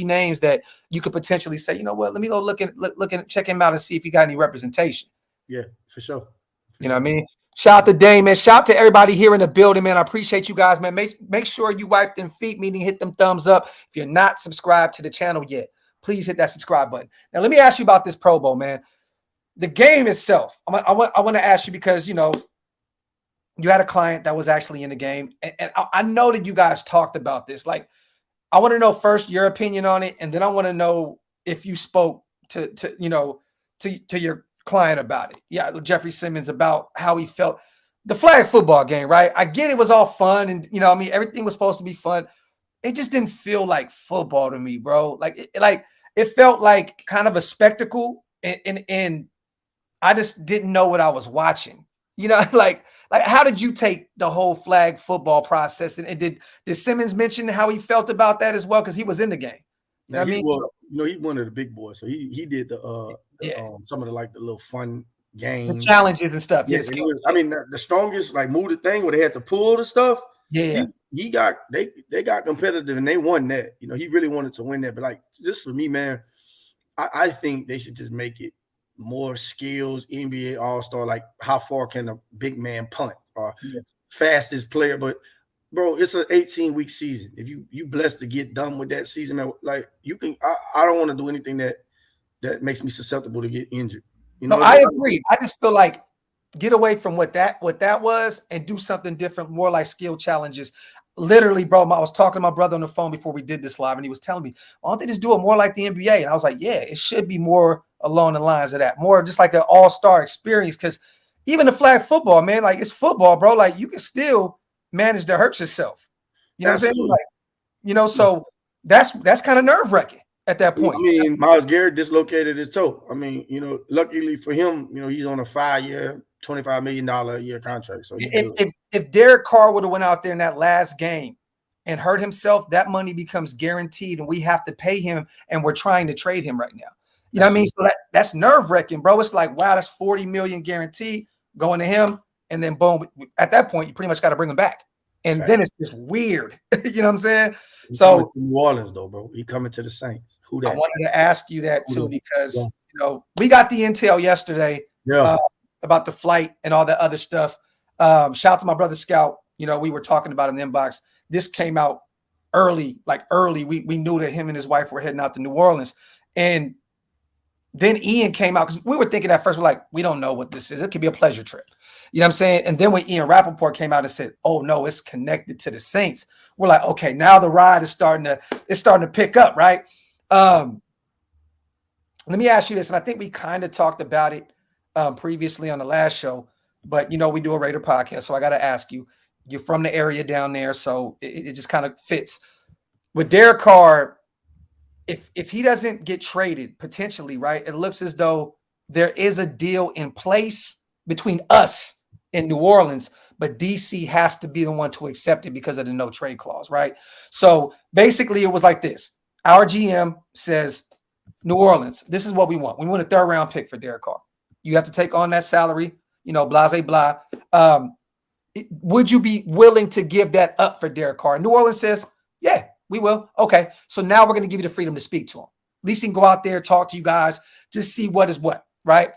names that you could potentially say, you know what, let me go look and check him out and see if he got any representation. Yeah, for sure. You know what I mean? Shout out to Dame, man. Shout out to everybody here in the building, man. I appreciate you guys, man. Make sure you wipe them feet, meaning hit them thumbs up. If you're not subscribed to the channel yet, please hit that subscribe button. Now, let me ask you about this Pro Bowl, man. The game itself, I want to ask you because, you know, you had a client that was actually in the game, and I know that you guys talked about this. Like, I want to know first your opinion on it, and then I want to know if you spoke to your client about it. Yeah, Jeffrey Simmons, about how he felt. The flag football game, right? I get it was all fun, and I mean, everything was supposed to be fun. It just didn't feel like football to me, bro. Like it felt like kind of a spectacle, and I just didn't know what I was watching. You know, like how did you take the whole flag football process? And did Simmons mention how he felt about that as well? Because he was in the game. You know what I mean? Well, he's one of the big boys, so he did some of the little fun games, the challenges and stuff. Yeah, I mean the strongest move the thing where they had to pull the stuff. Yeah, they got competitive and they won that. He really wanted to win that, but just for me, man, I think they should just make it more skills, NBA All-Star, like how far can a big man punt or fastest player. But bro, it's an 18-week season. If you blessed to get done with that season, man, you can. I don't want to do anything that makes me susceptible to get injured. No, I agree. I just feel like get away from what that was and do something different, more like skill challenges. Literally, bro, I was talking to my brother on the phone before we did this live, and he was telling me, why don't they just do it more like the NBA? And I was like, yeah, it should be more along the lines of that, more just like an all-star experience. Because even the flag football, man, like it's football, bro. Like you can still manage to hurt yourself. You know what I'm saying? Like, so that's kind of nerve-wracking at that point. I mean, Myles Garrett dislocated his toe. I mean, luckily for him, he's on a 5-year, $25 million a year contract. So if Derek Carr would have went out there in that last game and hurt himself, that money becomes guaranteed, and we have to pay him, and we're trying to trade him right now. You know what I mean? So that's nerve-wracking, bro. It's like, wow, that's $40 million guaranteed going to him, and then boom, at that point, you pretty much got to bring him back. And then it's just weird. You know what I'm saying? He's coming to New Orleans, though, bro. He coming to the Saints. Who that? I wanted to ask you that too, because we got the intel yesterday about the flight and all that other stuff. Shout out to my brother Scout. We were talking about it in the inbox. This came out early. We knew that him and his wife were heading out to New Orleans. And then Ian came out, because we were thinking at first, we're like, we don't know what this is. It could be a pleasure trip. You know what I'm saying? And then when Ian Rappaport came out and said, oh no, it's connected to the Saints, we're like, okay, now the ride is starting to pick up, right? Let me ask you this, and I think we kind of talked about it previously on the last show, but we do a Raider podcast, so I got to ask you. You're from the area down there, so it just kind of fits. With Derek Carr, if he doesn't get traded potentially, right? It looks as though there is a deal in place between us and New Orleans, but DC has to be the one to accept it because of the no trade clause, right? So basically, it was like this: our GM says, New Orleans, this is what we want. We want a 3rd round pick for Derek Carr. You have to take on that salary, blase blah. Would you be willing to give that up for Derek Carr? New Orleans says, yeah, we will. Okay, so now we're going to give you the freedom to speak to him. At least he can go out there, talk to you guys, just see what is what, right?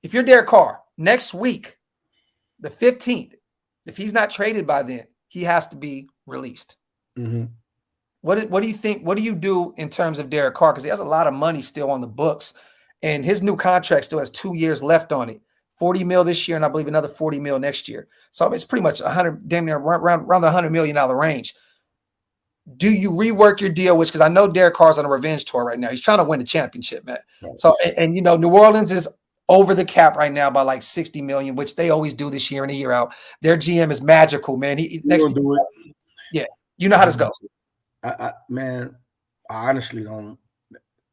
If you're Derek Carr, next week, the 15th, if he's not traded by then, he has to be released. Mm-hmm. What do you think? What do you do in terms of Derek Carr? Because he has a lot of money still on the books, and his new contract still has 2 years left on it. $40 million this year, and I believe another $40 million next year. So it's pretty much damn near around the $100 million range. Do you rework your deal? Because I know Derek Carr's on a revenge tour right now. He's trying to win the championship, man. Right. So, and New Orleans is over the cap right now by like $60 million, which they always do this year in and year out. Their GM is magical, man. He next do it. Yeah, you know how this goes. Man, I honestly don't.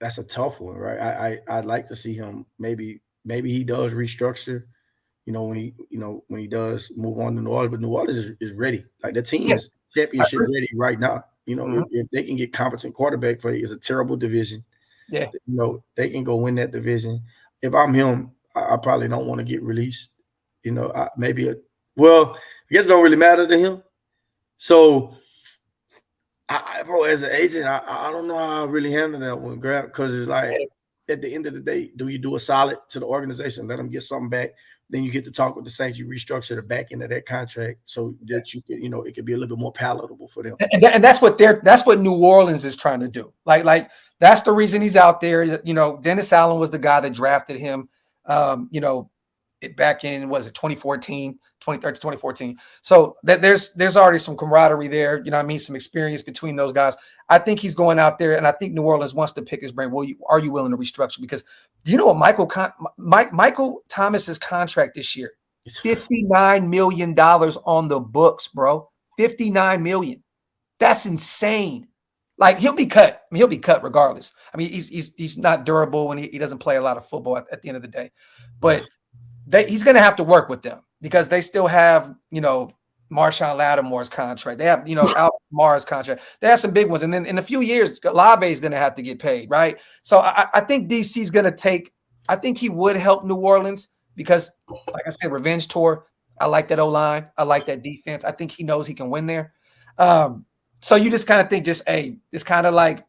That's a tough one, right? I'd like to see him maybe he does restructure. When he does move on to New Orleans, but New Orleans is ready. Like the team Yeah, is I championship agree. ready right now. Mhm. If they can get competent quarterback play, it's a terrible division. Yeah. They can go win that division. If I'm him, I probably don't want to get released. Well, I guess it don't really matter to him. So, bro, as an agent, I don't know how I really handle that one, Grab, because it's like at the end of the day, do you do a solid to the organization, let them get something back? Then you get to talk with the Saints, you restructure the back end of that contract so that you can, it can be a little bit more palatable for them. And that's what New Orleans is trying to do. Like that's the reason he's out there. Dennis Allen was the guy that drafted him. Back in, was it 2014, 2013, 2014. So there's already some camaraderie there. Some experience between those guys. I think he's going out there, and I think New Orleans wants to pick his brain. Well, are you willing to restructure? Because do you know what Michael Thomas's contract this year? $59 million on the books, bro. $59 million. That's insane. Like he'll be cut. I mean, he'll be cut regardless. I mean, he's not durable when he doesn't play a lot of football at the end of the day. But he's going to have to work with them because they still have, Marshawn Lattimore's contract. They have, Alvin Kamara's contract. They have some big ones. And then in a few years, Olave is going to have to get paid, right? So I think DC's going to I think he would help New Orleans because, like I said, revenge tour. I like that O-line. I like that defense. I think he knows he can win there. So you just kind of think it's kind of like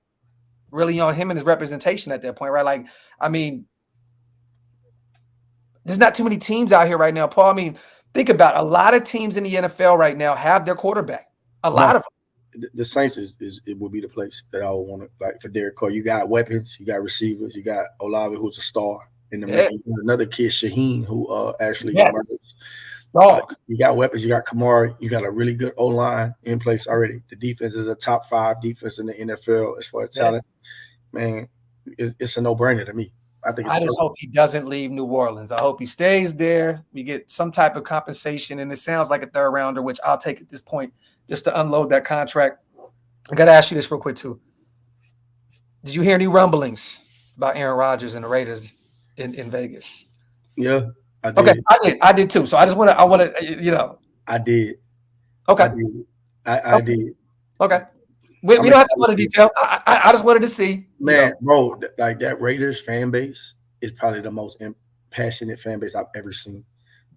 really on him and his representation at that point, right? Like, I mean, there's not too many teams out here right now, Paul. I mean, think about it. A lot of teams in the NFL right now have their quarterback. A lot of them. The Saints it would be the place that I would want to, like, for Derek Carr. You got weapons, you got receivers, you got Olave, who's a star in the middle. You got another kid, Shaheen, who actually you got weapons, you got Kamara, you got a really good O-line in place already. The defense is a top 5 defense in the NFL as far as talent. Man, it's a no-brainer to me. I just hope he doesn't leave New Orleans. I hope he stays there. We get some type of compensation, and it sounds like a third rounder, which I'll take at this point just to unload that contract. I got to ask you this real quick too. Did you hear any rumblings about Aaron Rodgers and the Raiders in Vegas? Yeah, I did. Okay, I did too. So I want to, I did. Okay. I did. Okay. We don't have to go into detail. I just wanted to see. Man, bro, like that Raiders fan base is probably the most passionate fan base I've ever seen.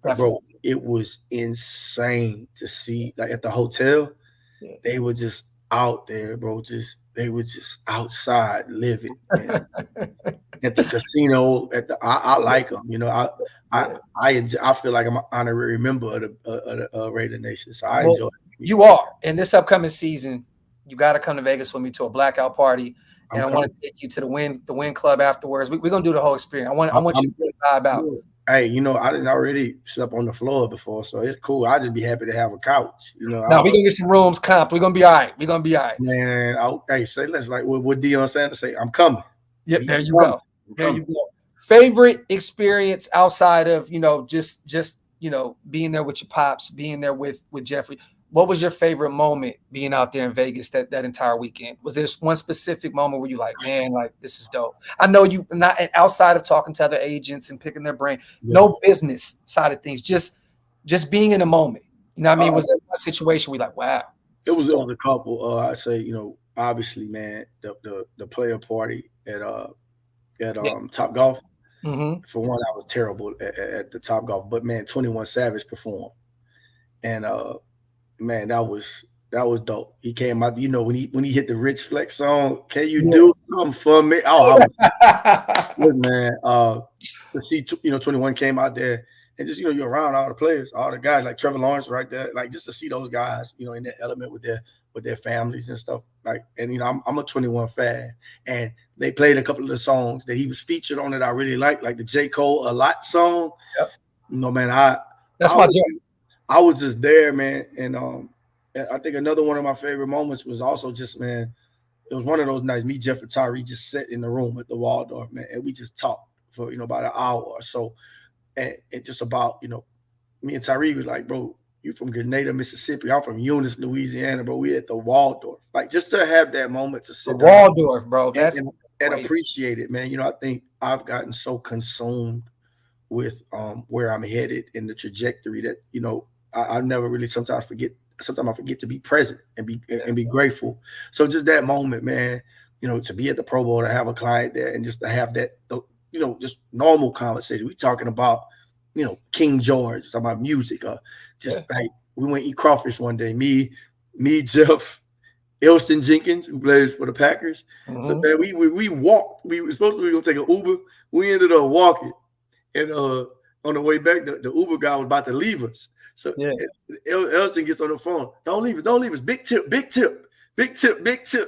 Bro, it was insane to see. Like at the hotel, they were just out there, bro. They were just outside living. At the casino, I like them. I feel like I'm an honorary member of the Raider Nation, so I enjoy it. You are. And this upcoming season, you got to come to Vegas with me to a blackout party, and I want to take you to the Win Club afterwards. We're gonna do the whole experience. I want you to vibe out. Hey, I didn't already slept on the floor before, so it's cool. I'd just be happy to have a couch. No, we're gonna get some rooms comped. We're gonna be all right. Man, say let's like what Deion Sanders say. I'm coming. Yep, there you go. Favorite experience outside of just being there with your pops, being there with Jeffrey. What was your favorite moment being out there in Vegas that entire weekend? Was there one specific moment where you like, man, like this is dope? I know you not outside of talking to other agents and picking their brain, no business side of things, just being in a moment. You know what I mean? Was there a situation where you're like, wow? It was a couple. I say, obviously, man, the player party at Top Golf. Mm-hmm. For one, I was terrible at the Top Golf, but man, 21 Savage performed, and man, that was dope. He came out, when he hit the Rich Flex song. Can you do something for me? Oh, good, man. To see 21 came out there and just you're around all the players, all the guys like Trevor Lawrence right there, like just to see those guys, in that element with their families and stuff. Like, and I'm a 21 fan, and they played a couple of the songs that he was featured on that I really like the J. Cole A Lot song. Yep. Man, that's my job. I was just there, man, and I think another one of my favorite moments was also just, man, it was one of those nights. Me, Jeff, and Tyree just sat in the room at the Waldorf, man, and we just talked for about an hour or so, and just about me and Tyree was like, bro, you from Grenada, Mississippi. I'm from Eunice, Louisiana, bro. We at the Waldorf. Like, just to have that moment to sit The down Waldorf, bro. That's and appreciate it, man. You know, I think I've gotten so consumed with where I'm headed in the trajectory that, you know, I never really sometimes I forget to be present and be grateful. So just that moment, man, you know, to be at the Pro Bowl, to have a client there and just to have that, you know, just normal conversation. We talking about, you know, King George, talking about music, like we went eat crawfish one day. Me, Jeff, Elston Jenkins, who plays for the Packers. So man, we walked. We were supposed to be gonna take an Uber. We ended up walking, and on the way back, the Uber guy was about to leave us. So Elston gets on the phone. Don't leave us. Big tip.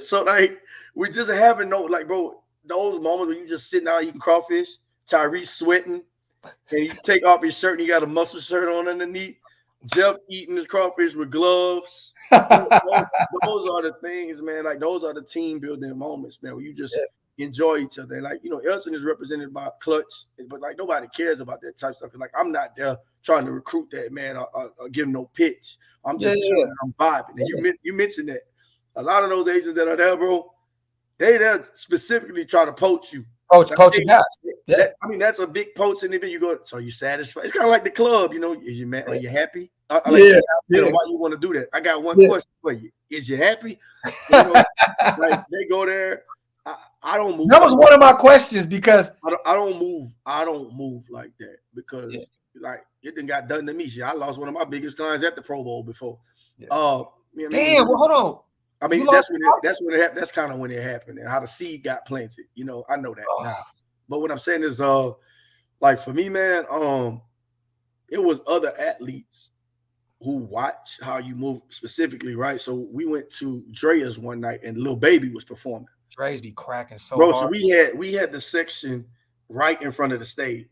So like we just having bro, those moments when you just sitting out eating crawfish, Tyrese sweating, and you take off his shirt and you got a muscle shirt on underneath. Jeff eating his crawfish with gloves. those are the things, man. Like those are the team building moments, man, where you just enjoy each other. And like, you know, Elston is represented by Clutch, but like nobody cares about that type of stuff. Like I'm not there trying to recruit that man or give him no pitch. I'm just chilling, I'm vibing. And you mentioned that a lot of those agents that are there, bro, they there specifically try to poach you. Poaching guys. I mean, that's a big poaching event. You go, so you satisfied? It's kind of like the club, you know. Is you man? Are you happy? You know, why you want to do that? I got one question for you. Is you happy? You know, like they go there. I don't move. That was one of my questions because I don't move like that because like it didn't got done to me. Shit, I lost one of my biggest clients at the Pro Bowl before. Damn. Well, hold on. I mean, that's when it happened. That's kind of when it happened and how the seed got planted. You know, I know that now. But what I'm saying is, like for me, man, it was other athletes who watch how you move specifically, right? So we went to Drea's one night and Lil Baby was performing. Dre's be cracking so hard. So we had the section right in front of the stage.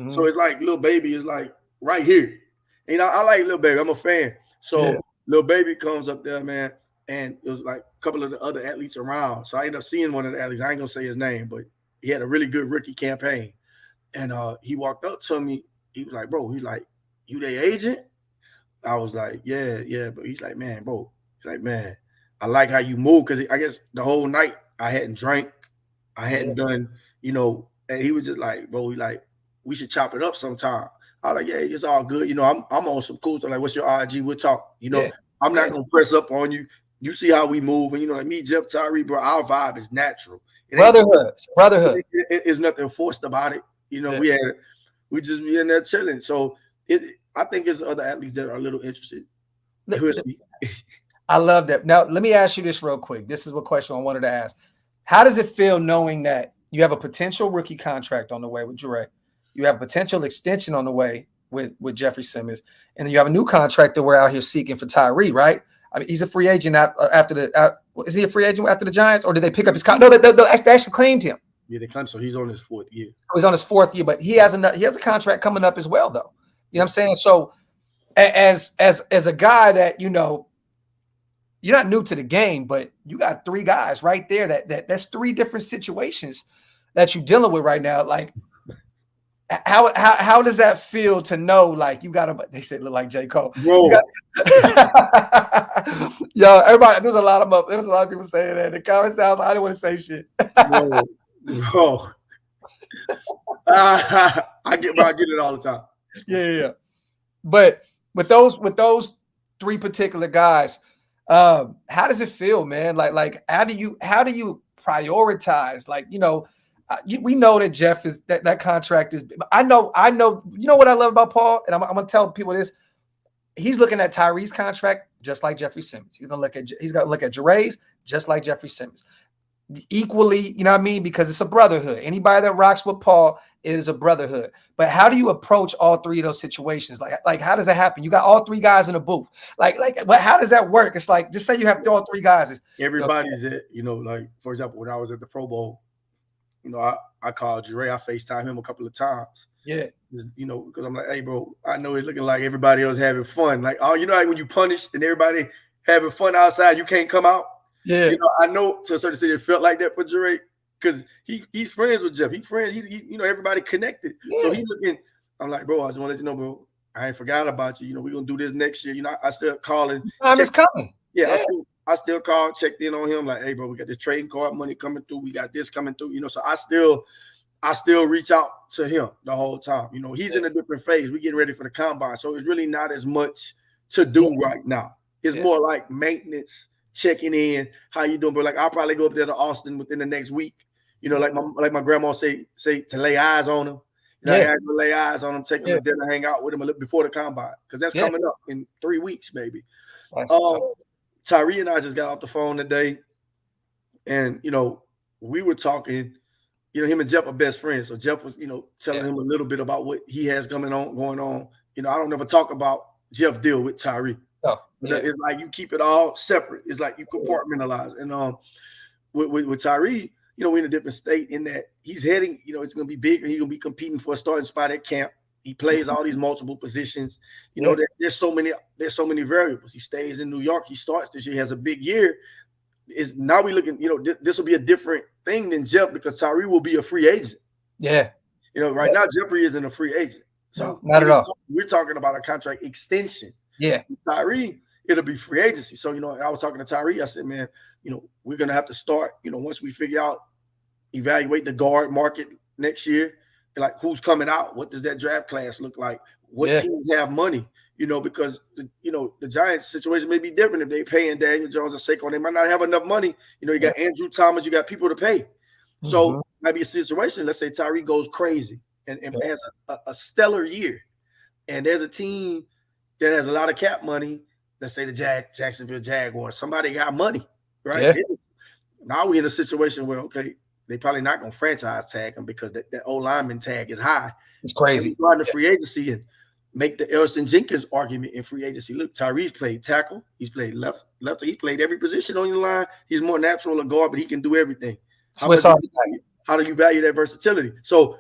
So it's like Lil Baby is like right here. And I like Lil Baby. I'm a fan. So Lil Baby comes up there, man. And it was like a couple of the other athletes around. So I ended up seeing one of the athletes. I ain't gonna say his name, but he had a really good rookie campaign. And he walked up to me. He was like, bro, he's like, you their agent? I was like, yeah. But he's like, man, bro. He's like, man, I like how you move. Cause I guess the whole night I hadn't drank. I hadn't done, you know, and he was just like, bro, he like, we should chop it up sometime. I was like, yeah, it's all good. You know, I'm on some cool stuff. Like, what's your IG? We'll talk. You know, I'm not gonna press up on you. You see how we move, and you know, like me, Jeff, Tyree, bro, our vibe is natural. Brotherhood. It's nothing forced about it. You know, we just be in there chilling. So I think there's other athletes that are a little interested. I love that. Now, let me ask you this real quick. This is what question I wanted to ask. How does it feel knowing that you have a potential rookie contract on the way with Dre? You have a potential extension on the way with Jeffrey Simmons, and then you have a new contract that we're out here seeking for Tyree, right? I mean, he's a free agent is he a free agent after the Giants, or did they pick up his contract? No, they actually claimed him. Yeah, they claimed so. He's on his 4th year. He's on his 4th year, but he has a contract coming up as well, though. You know what I'm saying? So, as a guy that, you know, you're not new to the game, but you got 3 guys right there that's 3 different situations that you're dealing with right now. Like, how does that feel to know, like, you got they said look like J. Cole. Bro. Yo, everybody, there was a lot of people saying that. The comment sounds like I didn't want to say shit. Bro. I get it all the time. Yeah. But with those 3 particular guys, how does it feel, man? Like how do you prioritize? Like, you know, we know that Jeff is that contract is. I know. You know what I love about Paul, and I'm gonna tell people this. He's looking at Tyree's contract just like Jeffrey Simmons. He's gonna look at Jere's just like Jeffrey Simmons. Equally, you know what I mean? Because it's a brotherhood. Anybody that rocks with Paul, it is a brotherhood. But how do you approach all 3 of those situations? Like how does that happen? You got all 3 guys in a booth. How does that work? It's like, just say you have all 3 guys. Everybody's at, you know, like, for example, when I was at the Pro Bowl, you know, I called Jere. I FaceTime him a couple of times. Yeah. You know, because I'm like, hey, bro, I know it's looking like everybody else having fun. Like, oh, you know, like when you punished and everybody having fun outside, you can't come out. Yeah. You know, I know to a certain extent it felt like that for Jere because he's friends with Jeff. He you know, everybody connected. Yeah. So he's looking, I'm like, bro, I just want to let you know, bro, I ain't forgot about you. You know, we're gonna do this next year. You know, I still calling. Time is coming. Yeah, I still called, checked in on him, like, hey, bro, we got this trading card money coming through. We got this coming through. You know, so I still reach out to him the whole time. You know, he's in a different phase. We're getting ready for the combine. So it's really not as much to do right now. It's more like maintenance, checking in, how you doing? But like, I'll probably go up there to Austin within the next week. You know, like my grandma say to lay eyes on him. You know, I gotta lay eyes on him, take him to dinner, hang out with him a little before the combine. Because that's coming up in 3 weeks, maybe. Tyree and I just got off the phone today, and you know, we were talking. You know, him and Jeff are best friends. So Jeff was, you know, telling him a little bit about what he has going on. You know, I don't ever talk about Jeff deal with Tyree. It's like you keep it all separate. It's like you compartmentalize. And with Tyree, you know, we're in a different state in that he's heading. You know, it's going to be big, and he's going to be competing for a starting spot at camp. He plays all these multiple positions. You know, there's so many variables. He stays in New York. He starts this year. He has a big year. Is now we looking, you know, this will be a different thing than Jeff because Tyree will be a free agent. Yeah. You know, right now, Jeffrey isn't a free agent. So not at all. We're talking about a contract extension. Yeah. Tyree, it'll be free agency. So, you know, I was talking to Tyree. I said, man, you know, we're going to have to start, you know, once we figure out, evaluate the guard market next year, like who's coming out, what does that draft class look like, what teams have money. You know, because the Giants situation may be different if they're paying Daniel Jones and Saquon. They might not have enough money. You know, you got Andrew Thomas, you got people to pay. So might be a situation. Let's say Tyree goes crazy and has a stellar year, and there's a team that has a lot of cap money. Let's say the Jacksonville Jaguars. Somebody got money, right? Yeah. Now we're in a situation where they probably not gonna franchise tag him because that old lineman tag is high. It's crazy. Go into free agency and make the Elson Jenkins argument in free agency. Look, Tyree's played tackle. He's played left. He played every position on your line. He's more natural a guard, but he can do everything. How do you value that versatility? So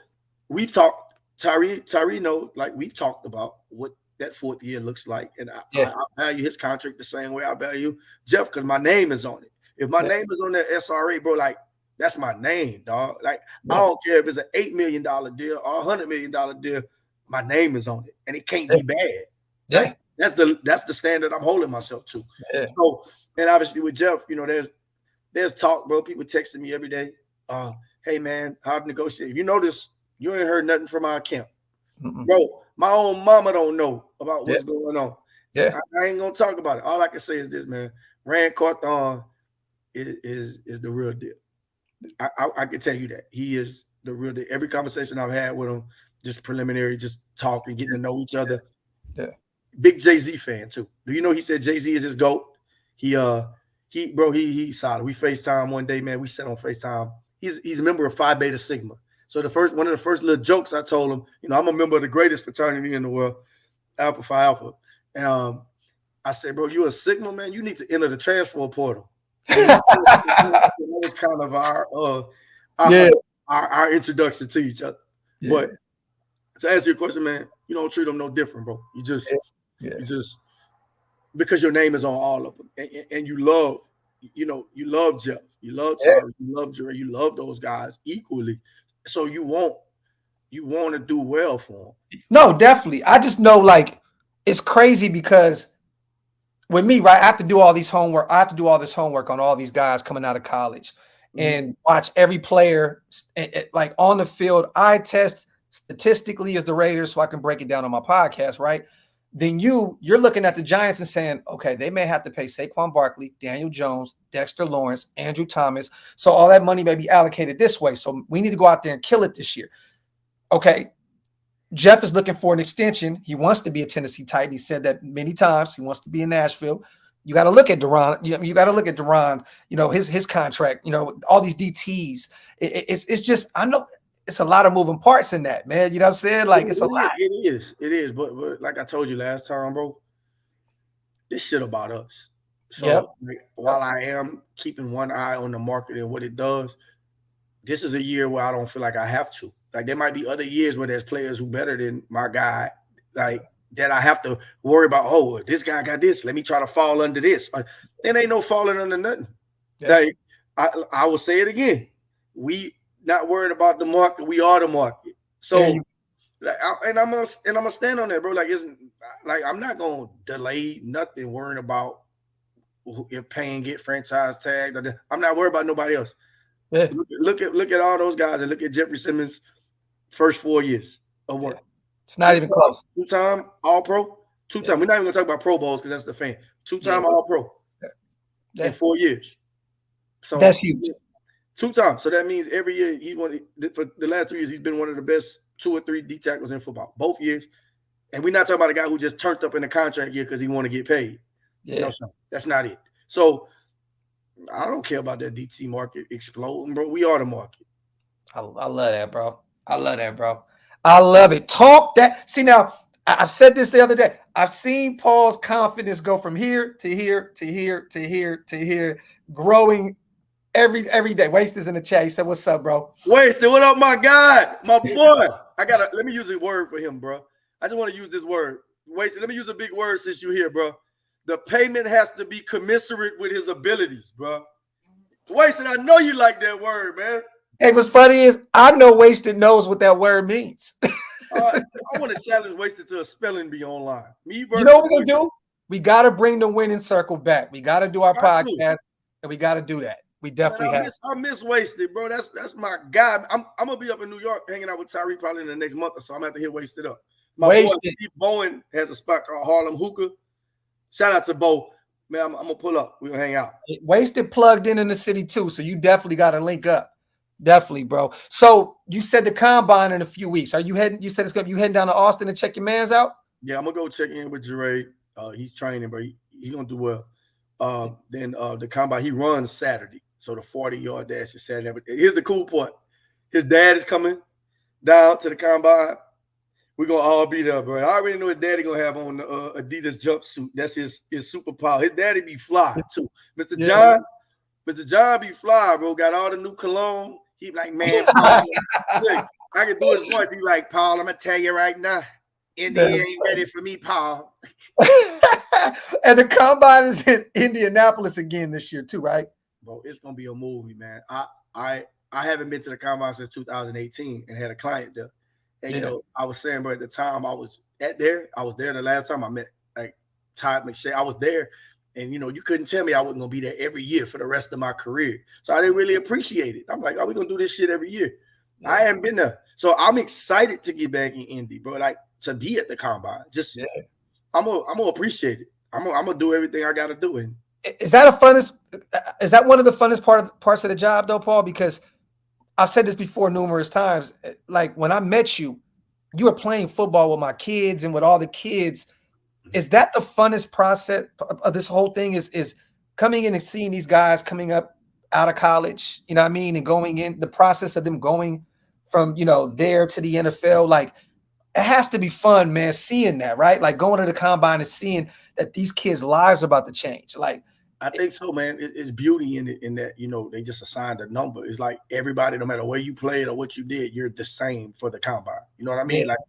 we've talked, Tyree know, like we've talked about what that fourth year looks like. And I value his contract the same way I value Jeff because my name is on it. If my name is on that SRA, bro, like that's my name, dog. Like I don't care if it's an $8 million deal or $100 million deal. My name is on it, and it can't be bad. Yeah, that's the standard I'm holding myself to. Yeah. So, and obviously with Jeff, you know, there's talk, bro. People texting me every day. Hey man, how to negotiate? If you notice, you ain't heard nothing from our camp, bro. My own mama don't know about what's going on. Yeah, I ain't gonna talk about it. All I can say is this, man. Rand Carthon is the real deal. I can tell you that he is the real deal. Every conversation I've had with him. Just preliminary, just talking, getting to know each other. Yeah. Big Jay-Z fan too. Do you know he said Jay-Z is his GOAT? He's solid. We FaceTime one day, man. We sat on FaceTime. He's a member of Phi Beta Sigma. So one of the first little jokes I told him, you know, I'm a member of the greatest fraternity in the world, Alpha Phi Alpha. And I said, bro, you a Sigma, man. You need to enter the transfer portal. That was kind of our introduction to each other. Yeah. But to answer your question, man, you don't treat them no different, bro. You just because your name is on all of them, and you love Jeff, you love Tyler, you love Jerry, you love those guys equally. So you want to do well for them. No, definitely. I just know, like, it's crazy because with me, right, I have to do all this homework on all these guys coming out of college and watch every player like on the field. I test statistically as the Raiders so I can break it down on my podcast, right? Then you're looking at the Giants and saying, okay, they may have to pay Saquon Barkley, Daniel Jones, Dexter Lawrence, Andrew Thomas. So all that money may be allocated this way. So we need to go out there and kill it this year. Okay. Jeff is looking for an extension. He wants to be a Tennessee Titan. He said that many times. He wants to be in Nashville. You got to look at Deron. You got to look at Deron, you know, his contract, you know, all these DTs. It's just, I know it's a lot of moving parts in that, man. You know what I'm saying? Like, it's a lot. It is. But like I told you last time, bro, this shit about us. So while I am keeping one eye on the market and what it does, this is a year where I don't feel like I have to. Like, there might be other years where there's players who better than my guy, like, that I have to worry about, oh, this guy got this. Let me try to fall under this. There ain't no falling under nothing. Yeah. Like, I will say it again. We not worried about the market. We are the market. So And I'm gonna stand on that, bro. Like, isn't like I'm not gonna delay nothing, worrying about if Payne get franchise tagged. I'm not worried about nobody else. Yeah. Look at all those guys and look at Jeffrey Simmons' first 4 years of work. Yeah. It's not even close. 2-time All Pro, 2-time. We're not even gonna talk about Pro Bowls because that's the fan. 2-time All Pro in 4 years. So that's huge. 2 times. So that means every year he's for the last 2 years he's been one of the best 2 or 3 D tackles in football, both years. And we're not talking about a guy who just turned up in the contract year because he want to get paid. Yeah, no, that's not it. So I don't care about that DT market exploding, bro. We are the market. I love that, bro. I love that, bro. I love it. Talk that. See, now I've said this the other day. I've seen Paul's confidence go from here to here to here to here to here, growing every day. Wasted in the chat. He said, "What's up, bro?" Wasted. What up, my guy, my boy? Let me use a word for him, bro. I just want to use this word. Wasted. Let me use a big word since you're here, bro. The payment has to be commensurate with his abilities, bro. Wasted. I know you like that word, man. Hey, what's funny is I know Wasted knows what that word means. I want to challenge Wasted to a spelling bee online. You know what we're gonna do? We got to bring the winning circle back. We got to do our podcast, and we got to do that. We definitely have. I miss Wasted, bro. That's my guy. I'm gonna be up in New York hanging out with Tyree probably in the next month or so. I'm gonna have to hit Wasted up. My boy Steve Bowen has a spot called Harlem Hookah. Shout out to Bo. Man, I'm gonna pull up. We're gonna hang out. Wasted plugged in the city too, so you definitely got to link up. Definitely, bro. So you said the combine in a few weeks. Are you heading? You said you heading down to Austin to check your mans out? Yeah, I'm gonna go check in with Jeray. He's training, bro. He's gonna do well. Then the combine he runs Saturday, so the 40-yard dash is Saturday. But here's the cool part: his dad is coming down to the combine. We're gonna all be there, bro. I already know his daddy gonna have on the Adidas jumpsuit. That's his superpower. His daddy be fly too, Mr. John. Mr. John be fly, bro. Got all the new cologne. He like, man, Paul, look, I can do his voice. He like, Paul, I'm gonna tell you right now, India ain't ready for me, Paul. And the combine is in Indianapolis again this year too, right? Bro, it's gonna be a movie, man. I haven't been to the combine since 2018 and had a client there. And you know, I was saying, bro, at the time I was there the last time I met like Todd McShay. I was there. And, you know, you couldn't tell me I wasn't going to be there every year for the rest of my career. So I didn't really appreciate it. I'm like, oh, we're going to do this shit every year. Yeah. I haven't been there. So I'm excited to get back in Indy, bro. Like, to be at the combine. Just, I'm gonna appreciate it. I'm gonna do everything I got to do. And is that one of the funnest parts of the job, though, Paul? Because I've said this before numerous times. Like, when I met you, you were playing football with my kids and with all the kids. Is that the funnest process of this whole thing is coming in and seeing these guys coming up out of college, you know what I mean? And going in the process of them going from, you know, there to the NFL. Like, it has to be fun, man, seeing that, right? Like going to the combine and seeing that these kids' lives are about to change. Like, I think so, man. It's beauty in it, in that, you know, they just assigned a number. It's like everybody, no matter where you played or what you did, you're the same for the combine. You know what I mean? Like,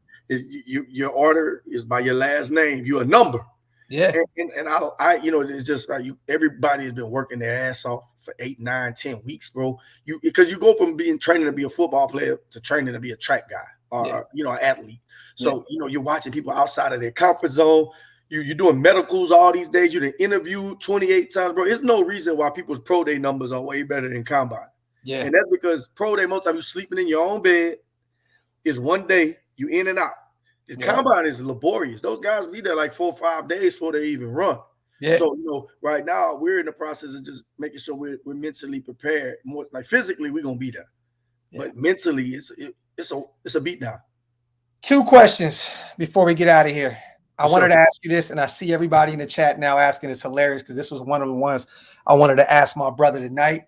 your order is by your last name. You're a number. Yeah. And I you know, it's just like everybody has been working their ass off for 8, 9, 10 weeks, bro. Because you go from training to be a football player to training to be a track guy or you know, an athlete. So you know, you're watching people outside of their comfort zone. You're doing medicals all these days. You're interviewed 28 times, bro. There's no reason why people's pro day numbers are way better than combine. Yeah. And that's because pro day, most of you sleeping in your own bed. Is one day you in and out. This combine is laborious. Those guys be there like 4 or 5 days before they even run. Yeah. So, you know, right now we're in the process of just making sure we're mentally prepared. More like physically, we're gonna be there, but mentally, it's a beat down. 2 questions before we get out of here. I wanted to ask you this, and I see everybody in the chat now asking. It's hilarious because this was one of the ones I wanted to ask my brother tonight.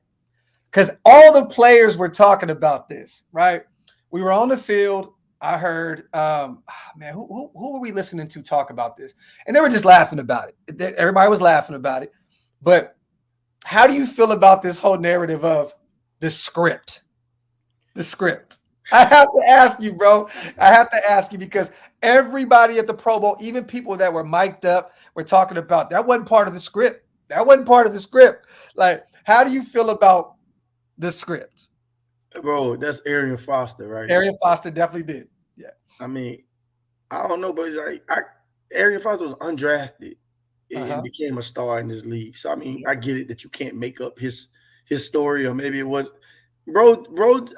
Because all the players were talking about this, right? We were on the field. I heard, man, who were we listening to talk about this? And they were just laughing about it. Everybody was laughing about it. But how do you feel about this whole narrative of the script? The script. I have to ask you, bro. I have to ask you because everybody at the Pro Bowl, even people that were mic'd up, were talking about that wasn't part of the script. That wasn't part of the script. Like, how do you feel about the script? Bro, that's Arian Foster, right? Arian Foster definitely did. Yeah. I mean, I don't know, but it's like Arian Foster was undrafted and became a star in this league. So I mean, I get it that you can't make up his story, or maybe it was bro.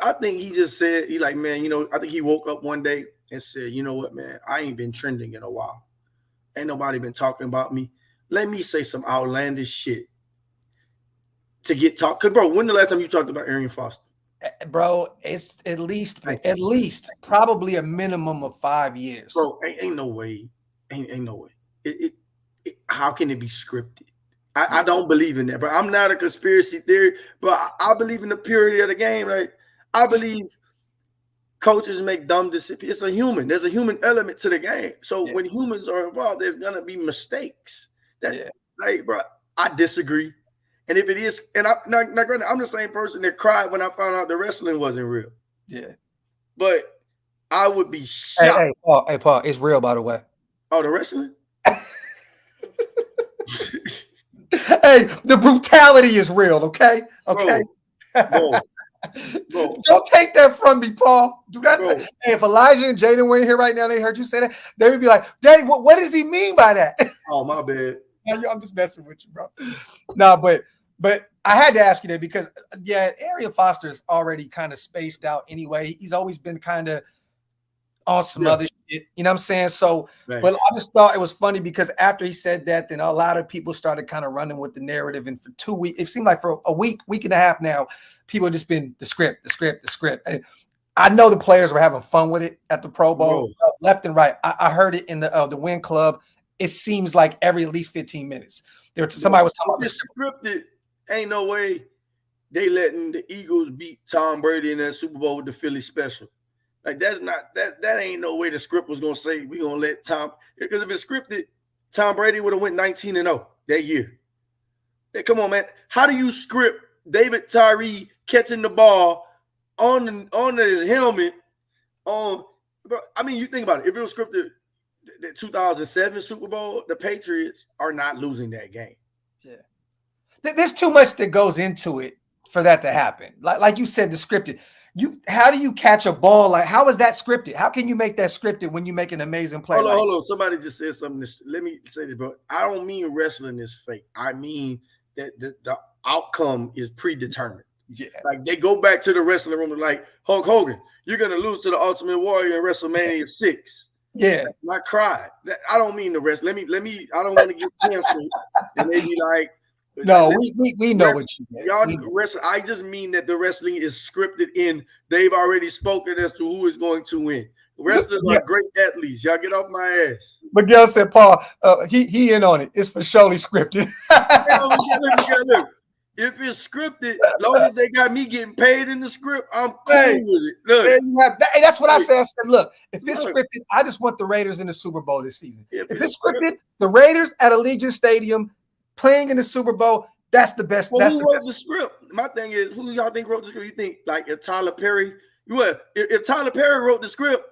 I think he just said he like, man, I think he woke up one day and said, you know what, man, I ain't been trending in a while. Ain't nobody been talking about me. Let me say some outlandish shit to get talked. Cause bro, when the last time you talked about Arian Foster? Bro, it's at least probably a minimum of 5 years. Bro, ain't no way. Ain't no way. How can it be scripted? I don't believe in that, but I'm not a conspiracy theory, but I believe in the purity of the game. Like, I believe coaches make dumb decisions. It's a human. There's a human element to the game. So when humans are involved, there's gonna be mistakes. Like, bro, I disagree. And if it is, and I'm the same person that cried when I found out the wrestling wasn't real. Yeah. But I would be shocked. Hey, Paul, it's real, by the way. Oh, the wrestling? Hey, the brutality is real, okay? Okay. Bro. Don't take that from me, Paul. Do not say, hey, if Elijah and Jaden were in here right now, they heard you say that, they would be like, Daddy, what does he mean by that? Oh, my bad. I'm just messing with you, bro. No, but I had to ask you that because, Arian Foster is already kind of spaced out anyway. He's always been kind of on some other shit. You know what I'm saying? So, but I just thought it was funny because after he said that, then a lot of people started kind of running with the narrative. And for 2 weeks, it seemed like for a week and a half now, people have just been the script. And I know the players were having fun with it at the Pro Bowl, left and right. I heard it in the Win Club. It seems like at least 15 minutes. Somebody was talking about the scripted. Ain't no way they letting the Eagles beat Tom Brady in that Super Bowl with the Philly special. Like, that's not that ain't no way the script was gonna say we gonna let Tom, because if it's scripted, Tom Brady would have went 19-0 that year. Hey, come on, man. How do you script David Tyree catching the ball on his helmet? Bro, I mean, you think about it. If it was scripted, the 2007 Super Bowl, the Patriots are not losing that game. Yeah. There's too much that goes into it for that to happen. Like you said, the scripted. How do you catch a ball? Like, how is that scripted? How can you make that scripted when you make an amazing play? Hold on. Somebody just said something. Let me say this, bro. I don't mean wrestling is fake. I mean that the outcome is predetermined. Yeah. Like, they go back to the wrestling room like, Hulk Hogan, you're gonna lose to the Ultimate Warrior in WrestleMania 6. Yeah. And I cried. I don't mean the rest. Let me. I don't want to get canceled. And they be like, no, we know what you mean. Y'all wrestle. I just mean that the wrestling is scripted in. They've already spoken as to who is going to win. Wrestlers are great athletes. Y'all get off my ass. Miguel said, Paul, he in on it. It's for surely scripted. Look, if it's scripted, as long as they got me getting paid in the script, I'm cool with it. Look, that's what I said. I said, look, if it's scripted, I just want the Raiders in the Super Bowl this season. If it's scripted, the Raiders at Allegiant Stadium playing in the Super Bowl, that's the best. Well, who wrote the script? My thing is, who y'all think wrote the script? You think like if Tyler Perry? If Tyler Perry wrote the script,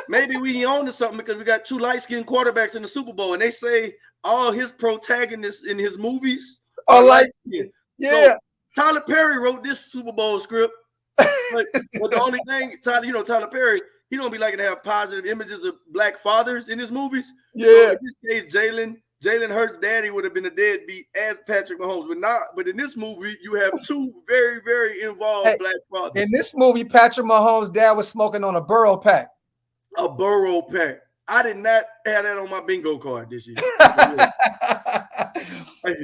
maybe we own to something because we got 2 light-skinned quarterbacks in the Super Bowl, and they say all his protagonists in his movies are light-skinned. Yeah, so Tyler Perry wrote this Super Bowl script, but the only thing, Tyler Perry, he don't be liking to have positive images of black fathers in his movies. Yeah, so in this case, Jalen Hurts' daddy would have been a deadbeat as Patrick Mahomes, but in this movie, you have 2 very, very involved black fathers. In this movie, Patrick Mahomes' dad was smoking on a Burrow pack. A Burrow pack. I did not have that on my bingo card this year.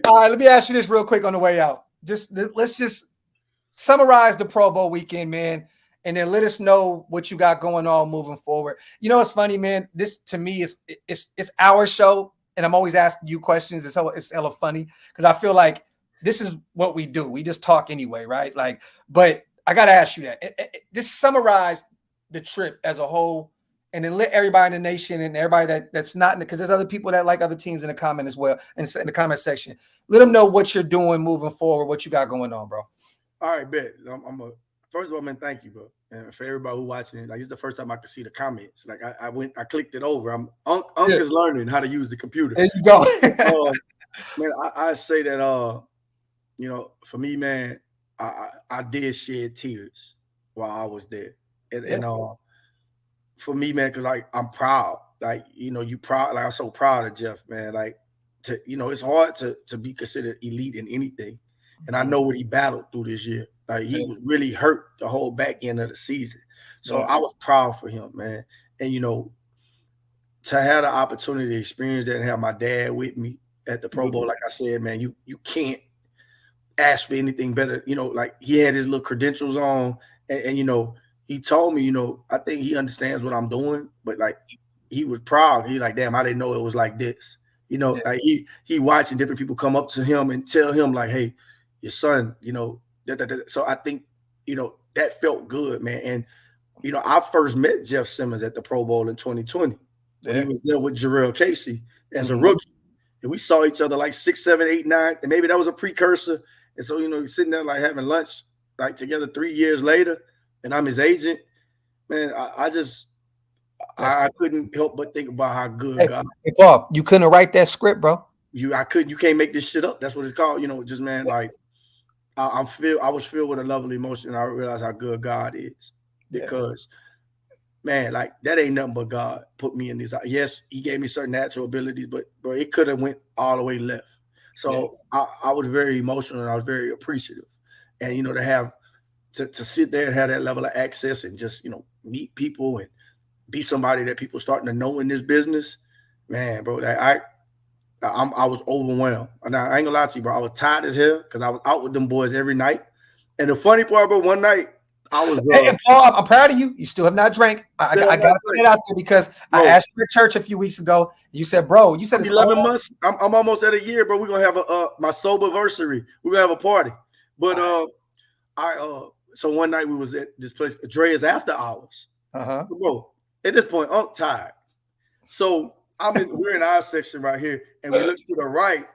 All right, let me ask you this real quick on the way out. Let's just summarize the Pro Bowl weekend, man, and then let us know what you got going on moving forward. You know, it's funny, man. This to me is it's our show, and I'm always asking you questions. It's hella funny because I feel like this is what we do. We just talk anyway, right? Like, but I gotta ask you that. Just summarize the trip as a whole. And then let everybody in the nation and everybody that's not in it, because there's other people that like other teams in the comment as well, and in the comment section. Let them know what you're doing moving forward, what you got going on, bro. All right, bet. First of all, man, thank you, bro. And for everybody who watching, like, it's the first time I could see the comments. Like, I clicked it over. Unc is learning how to use the computer. There you go. Man, I say that, for me, man, I did shed tears while I was there. And for me, man, because I'm proud. Like, you proud. Like, I'm so proud of Jeff, man. Like, it's hard to be considered elite in anything. And I know what he battled through this year. Like, he was really hurt the whole back end of the season. So I was proud for him, man. And, to have the opportunity to experience that and have my dad with me at the Pro Bowl, like I said, man, you can't ask for anything better. Like, he had his little credentials on and he told me, I think he understands what I'm doing, but like, he was proud. He like, damn, I didn't know it was like this. Like he watching different people come up to him and tell him like, hey, your son, So I think, that felt good, man. And, I first met Jeff Simmons at the Pro Bowl in 2020. When he was there with Jarrell Casey as a rookie. And we saw each other like 6, 7, 8, 9. And maybe that was a precursor. And so, sitting there like having lunch like together 3 years later, and I'm his agent. Man, I couldn't help but think about how good God. Hey, Bob, you couldn't write that script, bro. You can't make this shit up. That's what it's called. Just, man, like I was filled with a level of emotion. And I realized how good God is because, man, like that ain't nothing but God put me in this. Yes, he gave me certain natural abilities, but it could have went all the way left. So I was very emotional and I was very appreciative. And, to have to sit there and have that level of access and just, meet people and be somebody that people starting to know in this business, man, bro, I was overwhelmed. And I ain't gonna lie to you, bro. I was tired as hell because I was out with them boys every night. And the funny part, bro, one night I was. Hey, Paul, I'm proud of you. You still have not drank. I got to put it out there because bro, I asked you at church a few weeks ago. You said, bro, it's 11 months. I'm almost at a year, bro. We're gonna have my sober-versary. We're gonna have a party. But so one night we was at this place, Dre's After Hours. Bro, at this point, I'm tired. So we're in our section right here, and we look to the right,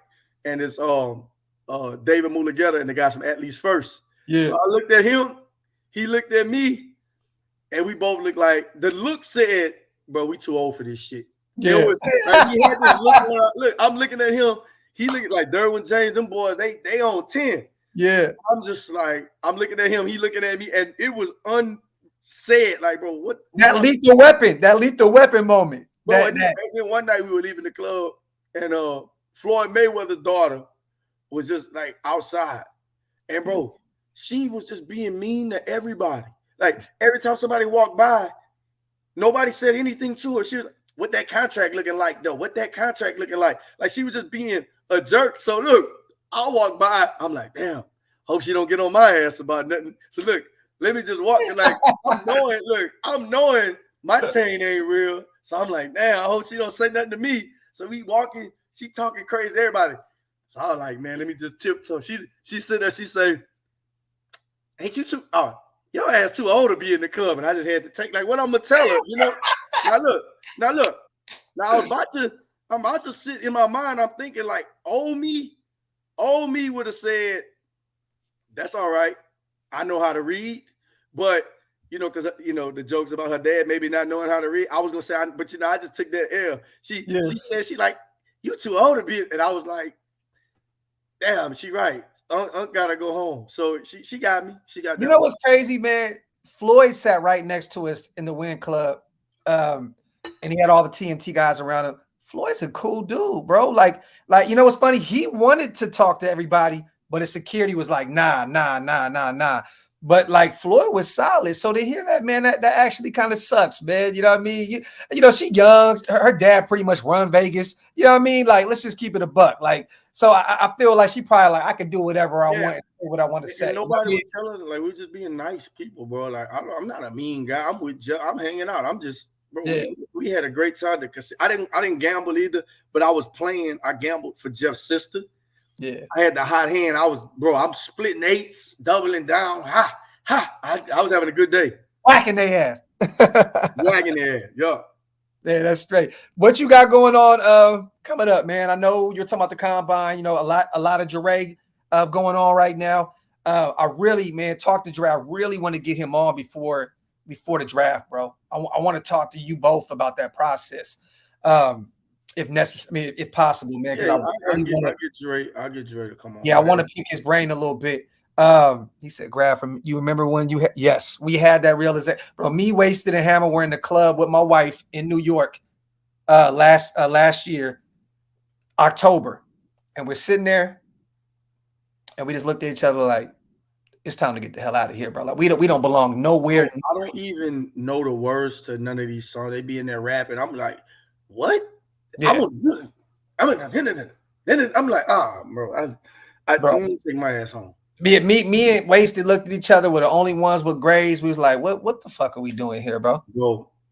and it's David Mulugeta and the guys from At Least First. Yeah. So I looked at him, he looked at me, and we both looked like the look said, bro, we too old for this shit. Yeah. It was like he had this look, I'm looking at him, he looked like Derwin James, them boys, they on 10. Yeah. I'm just like, I'm looking at him, he looking at me, and it was unsaid, like, bro, what? That lethal weapon moment. Bro, and then one night we were leaving the club, and Floyd Mayweather's daughter was just like outside. And bro, she was just being mean to everybody. Like every time somebody walked by, nobody said anything to her. She was like, what that contract looking like, though? What that contract looking like? Like she was just being a jerk. So look, I walk by, I'm like, damn, hope she don't get on my ass about nothing. So look, let me just walk. Like I'm knowing my chain ain't real. So I'm like, damn, I hope she don't say nothing to me. So we walking, she talking crazy to everybody. So I was like, man, let me just tiptoe. She sit there, she say, ain't you too, your ass too old to be in the club. And I just had to take, like, what I'm gonna tell her, Now look. Now I'm about to sit in my mind. I'm thinking like, old me would have said, that's all right. I know how to read, but because the jokes about her dad maybe not knowing how to read. I was gonna say, but I just took that L. She said she like, you too old to be, and I was like, damn, she right. Unc gotta go home. So she got me. She got. You know what's crazy, man? Floyd sat right next to us in the Win Club, and he had all the TMT guys around him. Floyd's a cool dude, bro. Like what's funny? He wanted to talk to everybody, but his security was like, nah. But like Floyd was solid. So to hear that, man, that actually kind of sucks, man. You know what I mean? She young. Her dad pretty much run Vegas. You know what I mean? Like, let's just keep it a buck. Like, so I feel like she probably like, I can do whatever I want, say what I want to say. Nobody was telling her, like, we're just being nice people, bro. Like, I'm not a mean guy. I'm with Jeff. I'm hanging out. I'm just, bro, we had a great time. I didn't gamble either, but I was playing. I gambled for Jeff's sister. Yeah, I had the hot hand. I'm splitting eights, doubling down. I was having a good day. Whacking their ass. Whacking their ass, yeah. Yeah, that's straight. What you got going on coming up, man? I know you're talking about the combine, a lot of Dre going on right now. I really, man, talk to Dre. I really want to get him on before the draft, bro. I want to talk to you both about that process. If necessary, if possible, man. Because I'll get Dre to come on. Yeah, I want to pick his brain a little bit. He said, Graphk, from you remember when you yes, we had that realization. Bro, me, Wasted, and Hammer were in the club with my wife in New York last year, October. And we're sitting there and we just looked at each other like, it's time to get the hell out of here, bro. Like we don't belong nowhere. I don't even know the words to none of these songs. They be in there rapping. I'm like, what? Yeah. I'm like, bro, I don't take my ass home. Me and Wasted looked at each other. We're the only ones with grays. We was like, what the fuck are we doing here, bro?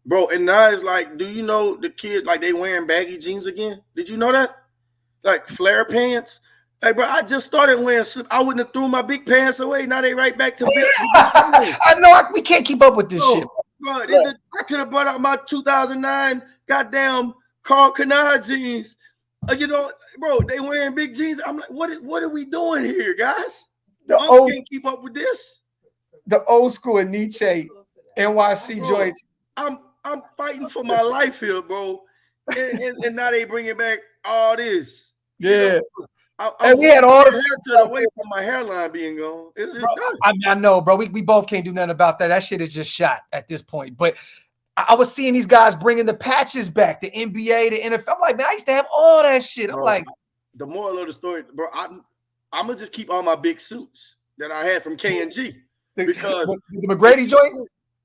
Bro, and now it's like, do you know the kids, like, they wearing baggy jeans again? Did you know that? Like flare pants? Hey, bro, I just started wearing. I wouldn't have threw my big pants away. Now they right back to. I know we can't keep up with this shit, bro. I could have brought out my 2009 goddamn Carr jeans. You know, bro, they wearing big jeans. I'm like, what are we doing here, guys? I can't keep up with this. The old school Nietzsche NYC joints. I'm fighting for my life here, bro. And now they bringing back all this. Yeah. And we had all the away from my hairline being gone. It's just I know, bro. We both can't do nothing about that. That shit is just shot at this point. But I was seeing these guys bringing the patches back, the NBA, the NFL. I'm like, man, I used to have all that shit. I'm like, the moral of the story, bro. I'm gonna just keep all my big suits that I had from K&G because the McGrady joints,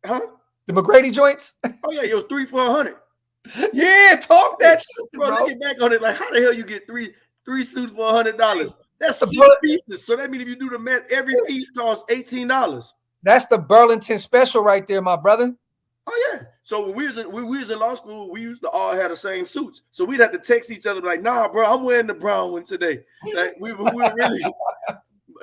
huh? The McGrady joints. Oh yeah, it was 3 for $100. Yeah, talk that shit, bro. Let's get back on it. Like, how the hell you get three suits for $100? That's 6 pieces. So that means if you do the math, every piece costs $18. That's the Burlington special right there, my brother. Oh yeah. So when we was in law school, we used to all have the same suits. So we'd have to text each other like, nah, bro, I'm wearing the brown one today. Like we were really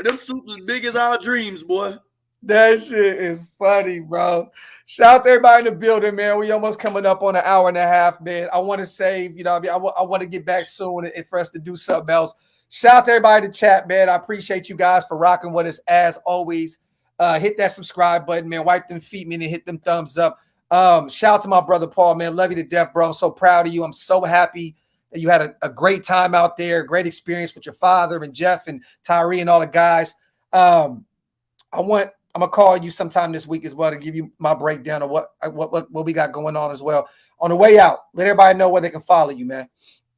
them suits as big as our dreams, boy. That shit is funny, bro. Shout out to everybody in the building, man. We almost coming up on an hour and a half, man. I want to save, you know, I want to get back soon and for us to do something else. Shout out to everybody in the chat, man. I appreciate you guys for rocking with us as always. Hit that subscribe button, man. Wipe them feet, man, and hit them thumbs up. Shout out to my brother Paul, man. Love you to death, bro. I'm so proud of you. I'm so happy that you had a great time out there, great experience with your father and Jeff and Tyree and all the guys. I'm gonna call you sometime this week as well to give you my breakdown of what we got going on as well. On the way out, let everybody know where they can follow you, man.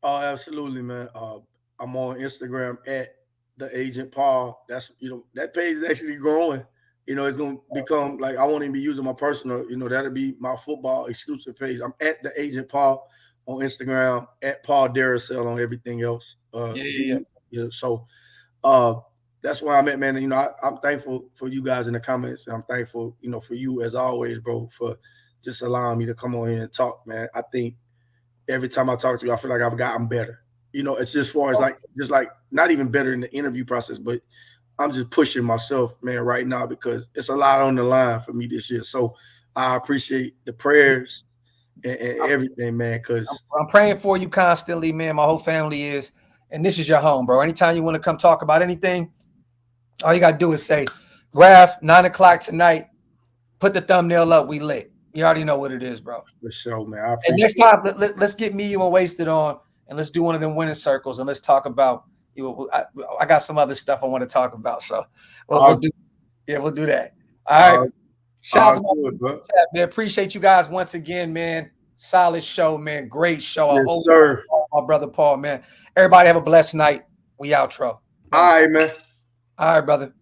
Oh, absolutely, man. I'm on Instagram at the Agent Paul. That's, you know, that page is actually growing. You know, it's gonna become like, I won't even be using my personal. You know, that'll be my football exclusive page. I'm at the Agent Paul on Instagram, at Paul Derousselle on everything else. So that's where I'm at, man. And, you know, I'm thankful for you guys in the comments. And I'm thankful, you know, for you as always, bro, for just allowing me to come on here and talk, man. I think every time I talk to you, I feel like I've gotten better. You know, it's just far as just not even better in the interview process, but I'm just pushing myself, man, right now because it's a lot on the line for me this year. So I appreciate the prayers and everything, man, because I'm praying for you constantly, man. My whole family is, and this is your home, bro. Anytime you want to come talk about anything, all you got to do is say, Graphk, 9 o'clock tonight, put the thumbnail up, we lit. You already know what it is, bro. For sure, man. And next time, let's get me, you, and Wasted on, and let's do one of them winning circles, and let's talk about, you know, I got some other stuff I want to talk about. So we'll do that. All right. Shout out to my chat, man. Appreciate you guys once again, man. Solid show, man. Great show. Yes, sir. My brother Paul, man. Everybody have a blessed night. We outro. All right, man. All right, brother.